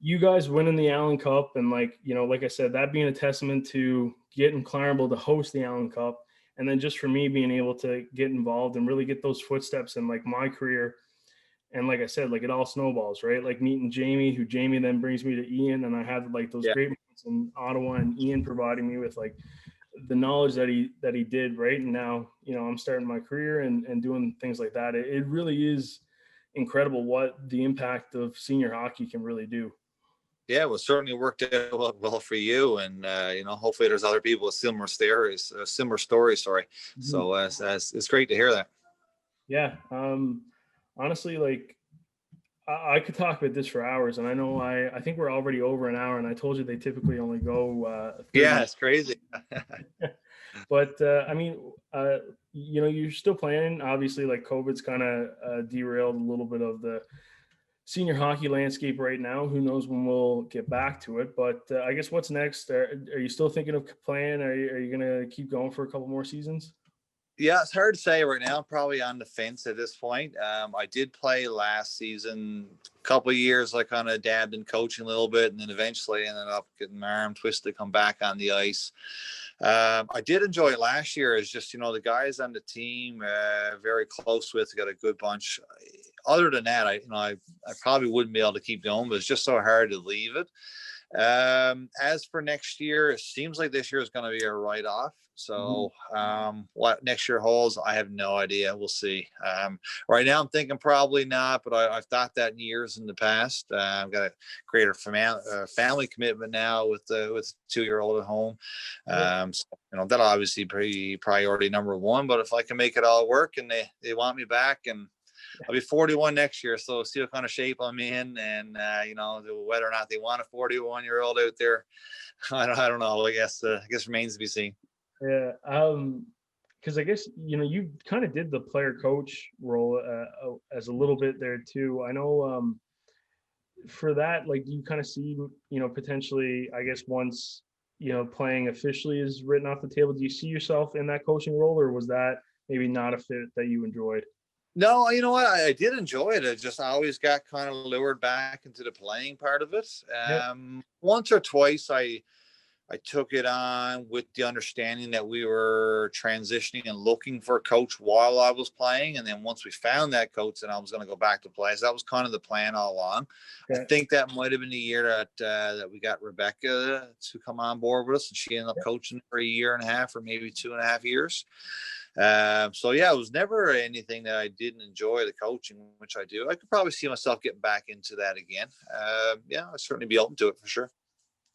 you guys winning the Allan Cup and like I said, that being a testament to getting Clarenville to host the Allan Cup. And then just for me being able to get involved and really get those footsteps in like my career. And like I said, like it all snowballs, right? Like meeting Jamie, who Jamie then brings me to Ian. And I had like those great moments in Ottawa and Ian providing me with like the knowledge that he did, right? And now I'm starting my career and doing things like that. It really is incredible what the impact of senior hockey can really do. Yeah, well, certainly worked out well for you, and hopefully there's other people with similar stories. Mm-hmm. So it's great to hear that. Yeah, honestly, like I could talk about this for hours, and I know I think we're already over an hour, and I told you they typically only go. Yeah, it's crazy. But I mean, you're still playing. Obviously, like COVID's kind of derailed a little bit of the senior hockey landscape right now. Who knows when we'll get back to it? But I guess what's next? Are you still thinking of playing? Are you going to keep going for a couple more seasons? Yeah, it's hard to say right now. I'm probably on the fence at this point. I did play last season, a couple of years. I kind of dabbed in coaching a little bit, and then eventually ended up getting my arm twisted to come back on the ice. I did enjoy it last year. It's just, the guys on the team, very close with, got a good bunch. Other than that, I probably wouldn't be able to keep going, but it's just so hard to leave it. As for next year, it seems like this year is going to be a write-off. So what next year holds, I have no idea. We'll see. Right now, I'm thinking probably not, but I've thought that in years in the past. I've got a greater family commitment now with 2-year-old at home. So, that'll obviously be priority number one. But if I can make it all work and they want me back, and I'll be 41 next year, so see what kind of shape I'm in, and whether or not they want a 41-year-old out there, I don't know. I guess remains to be seen. Yeah. Because I guess you kind of did the player coach role as a little bit there too. I know for that, like, do you kind of see potentially, I guess, once playing officially is written off the table, do you see yourself in that coaching role, or was that maybe not a fit that you enjoyed? No, you know what? I did enjoy it. I just always got kind of lured back into the playing part of it. Yep. Once or twice, I took it on with the understanding that we were transitioning and looking for a coach while I was playing. And then once we found that coach, then I was going to go back to play. So that was kind of the plan all along. Okay. I think that might have been the year that we got Rebecca to come on board with us, and she ended up coaching for a year and a half or maybe 2.5 years. So yeah, it was never anything that I didn't enjoy the coaching, which I do. I could probably see myself getting back into that again. Yeah, I'd certainly be open to it for sure.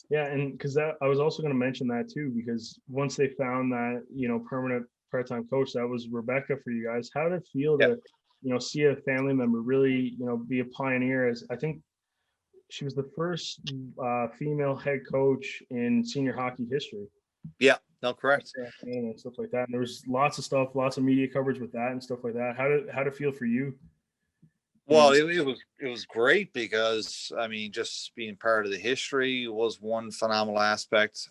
Yeah, and because I was also going to mention that too, because once they found that permanent part-time coach, that was Rebecca for you guys. How did it feel to see a family member really be a pioneer? As I think she was the first female head coach in senior hockey history. Yeah, no, correct. And stuff like that. And there was lots of stuff, lots of media coverage with that and stuff like that. How did it feel for you? Well, it was great because, I mean, just being part of the history was one phenomenal aspect.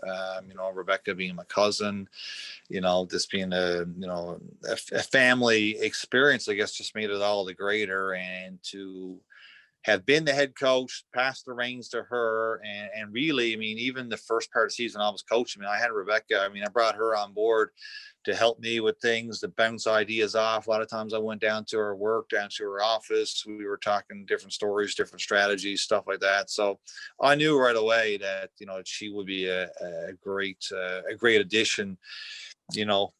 Rebecca being my cousin, this being a family experience, I guess, just made it all the greater. And to have been the head coach, passed the reins to her, and really, I mean, even the first part of the season I was coaching, I had Rebecca. I mean, I brought her on board to help me with things, to bounce ideas off. A lot of times I went down to her work, down to her office. We were talking different stories, different strategies, stuff like that. So I knew right away that, she would be a great addition,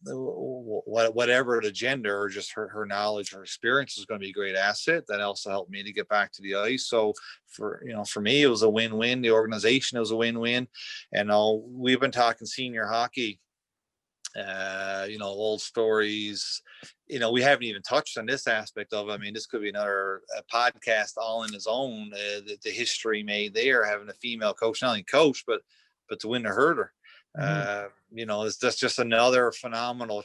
whatever the gender, or just her knowledge, her experience is going to be a great asset. That also helped me to get back to the ice. So for me, it was a win-win. The organization, it was a win-win. And we've been talking senior hockey, old stories. We haven't even touched on this aspect of it. I mean, this could be another podcast all in its own. The history made there, having a female coach, not only coach, but to win the Herder. That's just another phenomenal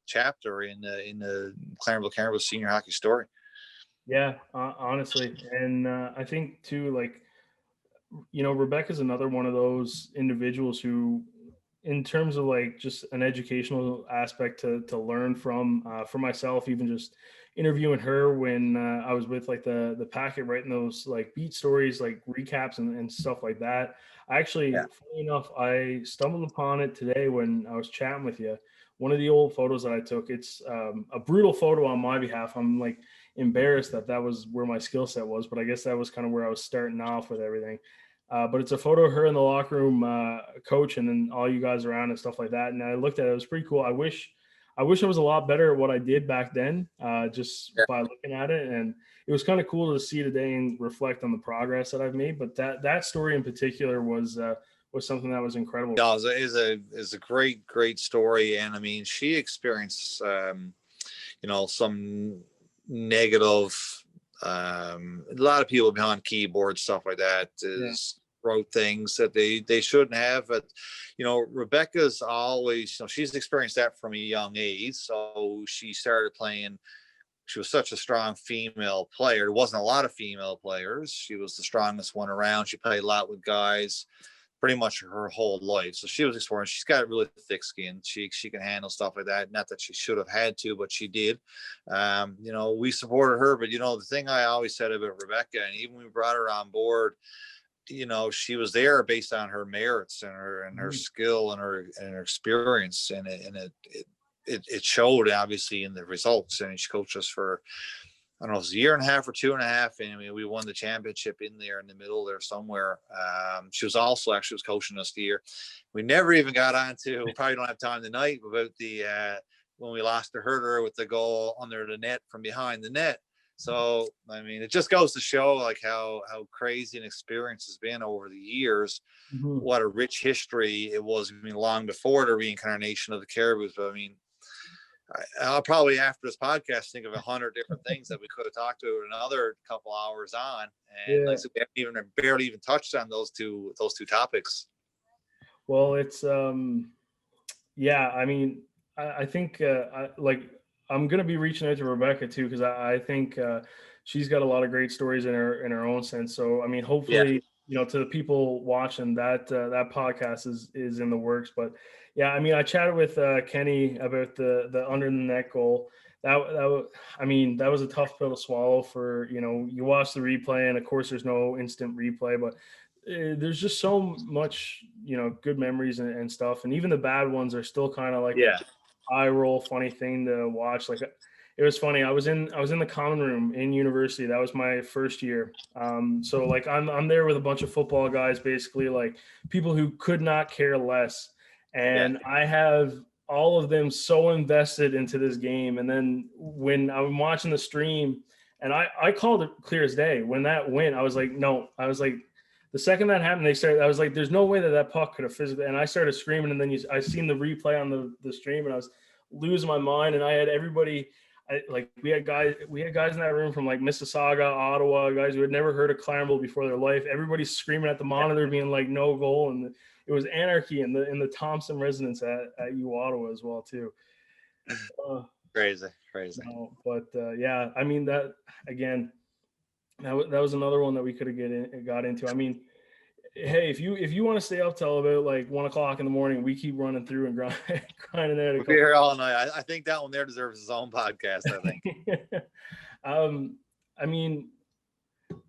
chapter in the Clarenville Caribous senior hockey story. Yeah, honestly, and I think too, like, Rebecca's another one of those individuals who, in terms of like just an educational aspect to learn from, for myself, even just interviewing her when I was with like the packet, writing those like beat stories, like recaps and stuff like that. I actually, funny enough, I stumbled upon it today when I was chatting with you. One of the old photos that I took, it's a brutal photo on my behalf. I'm like embarrassed that was where my skill set was, but I guess that was kind of where I was starting off with everything. But it's a photo of her in the locker room, coach, and then all you guys around and stuff like that. And I looked at it; it was pretty cool. I wish I was a lot better at what I did back then, by looking at it. And it was kind of cool to see today and reflect on the progress that I've made. But that story in particular was something that was incredible. Yeah, is a great story. And I mean, she experienced some negative. A lot of people behind keyboards, stuff like that, wrote things that they shouldn't have. But Rebecca's always, she's experienced that from a young age. So she started playing. She was such a strong female player. There wasn't a lot of female players. She was the strongest one around. She played a lot with guys, pretty much her whole life. So she was exploring. She's got really thick skin. She can handle stuff like that. Not that she should have had to, but she did. We supported her. But the thing I always said about Rebecca, and even when we brought her on board, she was there based on her merits and her skill and her experience, and it showed obviously in the results. And she coached us for, I don't know, it was a year and a half or 2.5, and we won the championship in there in the middle there somewhere. She was also actually coaching us the year. We never even got on to, we probably don't have time tonight, about the when we lost to Herder with the goal under the net from behind the net. So, I mean, it just goes to show like how crazy an experience has been over the years. What a rich history it was. I mean, long before the reincarnation of the Caribous. But I mean, I'll probably, after this podcast, think of 100 different things that we could have talked about another couple hours on. And like I said, we haven't barely even touched on those two topics. Well, it's I mean, I think I'm going to be reaching out to Rebecca too, because I think she's got a lot of great stories in her own sense. So, I mean, hopefully, to the people watching, that podcast is in the works. But yeah, I mean, I chatted with Kenny about the under the net goal. That was a tough pill to swallow for, you watch the replay, and of course there's no instant replay, but there's just so much, good memories and stuff. And even the bad ones are still kind of like, eye roll funny thing to watch. Like, it was funny. I was in the common room in university. That was my first year. So like I'm there with a bunch of football guys, basically like people who could not care less. And I have all of them so invested into this game. And then when I'm watching the stream, and I called it clear as day. When that went, I was like, no. I was like, the second that happened, I was like, there's no way that puck could have physically, and I started screaming, and then I seen the replay on the stream, and I was losing my mind. And I had everybody, we had guys in that room from like Mississauga, Ottawa, guys who had never heard of Clarenville before their life. Everybody's screaming at the monitor, being like, no goal. And it was anarchy in the Thompson residence at U Ottawa as well too. Crazy. But I mean, that again, that was another one that we could have got into. I mean, hey, if you want to stay up till about like 1 o'clock in the morning, we keep running through and grinding there. We'll be here all night. I think that one there deserves its own podcast, I think. I mean,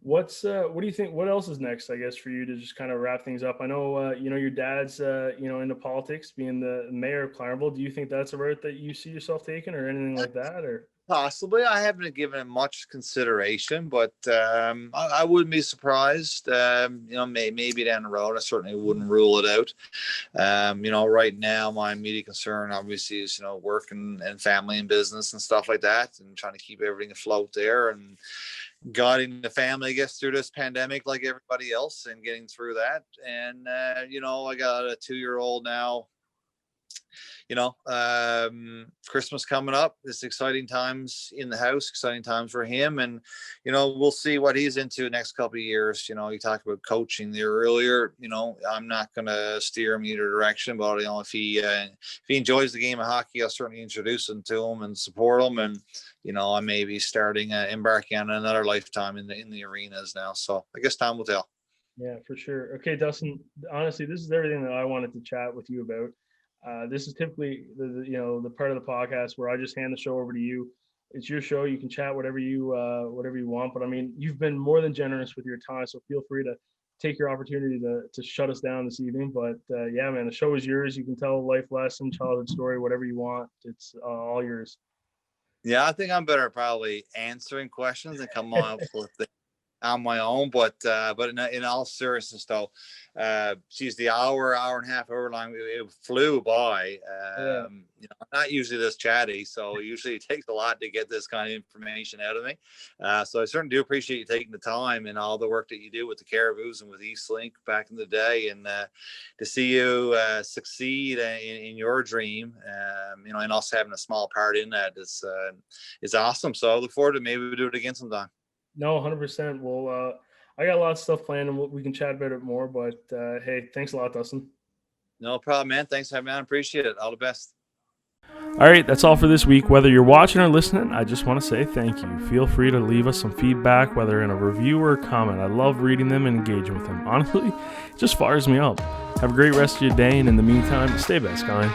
what do you think? What else is next, I guess, for you to just kind of wrap things up? I know, your dad's, into politics, being the mayor of Clarenville. Do you think that's a route that you see yourself taking, or anything like that, or? Possibly. I haven't given it much consideration, but I wouldn't be surprised. Maybe down the road, I certainly wouldn't rule it out. Right now, my immediate concern obviously is, work and family and business and stuff like that, and trying to keep everything afloat there, and guiding the family, I guess, through this pandemic like everybody else, and getting through that. And, I got a 2-year-old now. Christmas coming up. It's exciting times in the house, exciting times for him. And, we'll see what he's into next couple of years. You talked about coaching there earlier. I'm not going to steer him either direction, but, if he enjoys the game of hockey, I'll certainly introduce him to him and support him. And, I may be starting, embarking on another lifetime in the arenas now. So I guess time will tell. Yeah, for sure. Okay, Dustin, honestly, this is everything that I wanted to chat with you about. This is typically the part of the podcast where I just hand the show over to you. It's your show. You can chat whatever you want. But I mean, you've been more than generous with your time, so feel free to take your opportunity to shut us down this evening. But man, the show is yours. You can tell a life lesson, childhood story, whatever you want. It's all yours. Yeah, I think I'm better at probably answering questions and come up with it on my own, but in all seriousness though, she's the hour and a half over long. It flew by. I'm not usually this chatty, so usually it takes a lot to get this kind of information out of me. So I certainly do appreciate you taking the time and all the work that you do with the Caribous and with Eastlink back in the day, and to see you succeed in your dream, and also having a small part in that is awesome. So I look forward to maybe we'll do it again sometime. No, 100%. Well, I got a lot of stuff planned, and we can chat about it more. But hey, thanks a lot, Dustin. No problem, man. Thanks for having me on. Appreciate it. All the best. All right, that's all for this week. Whether you're watching or listening, I just want to say thank you. Feel free to leave us some feedback, whether in a review or a comment. I love reading them and engaging with them. Honestly, it just fires me up. Have a great rest of your day, and in the meantime, stay best kind.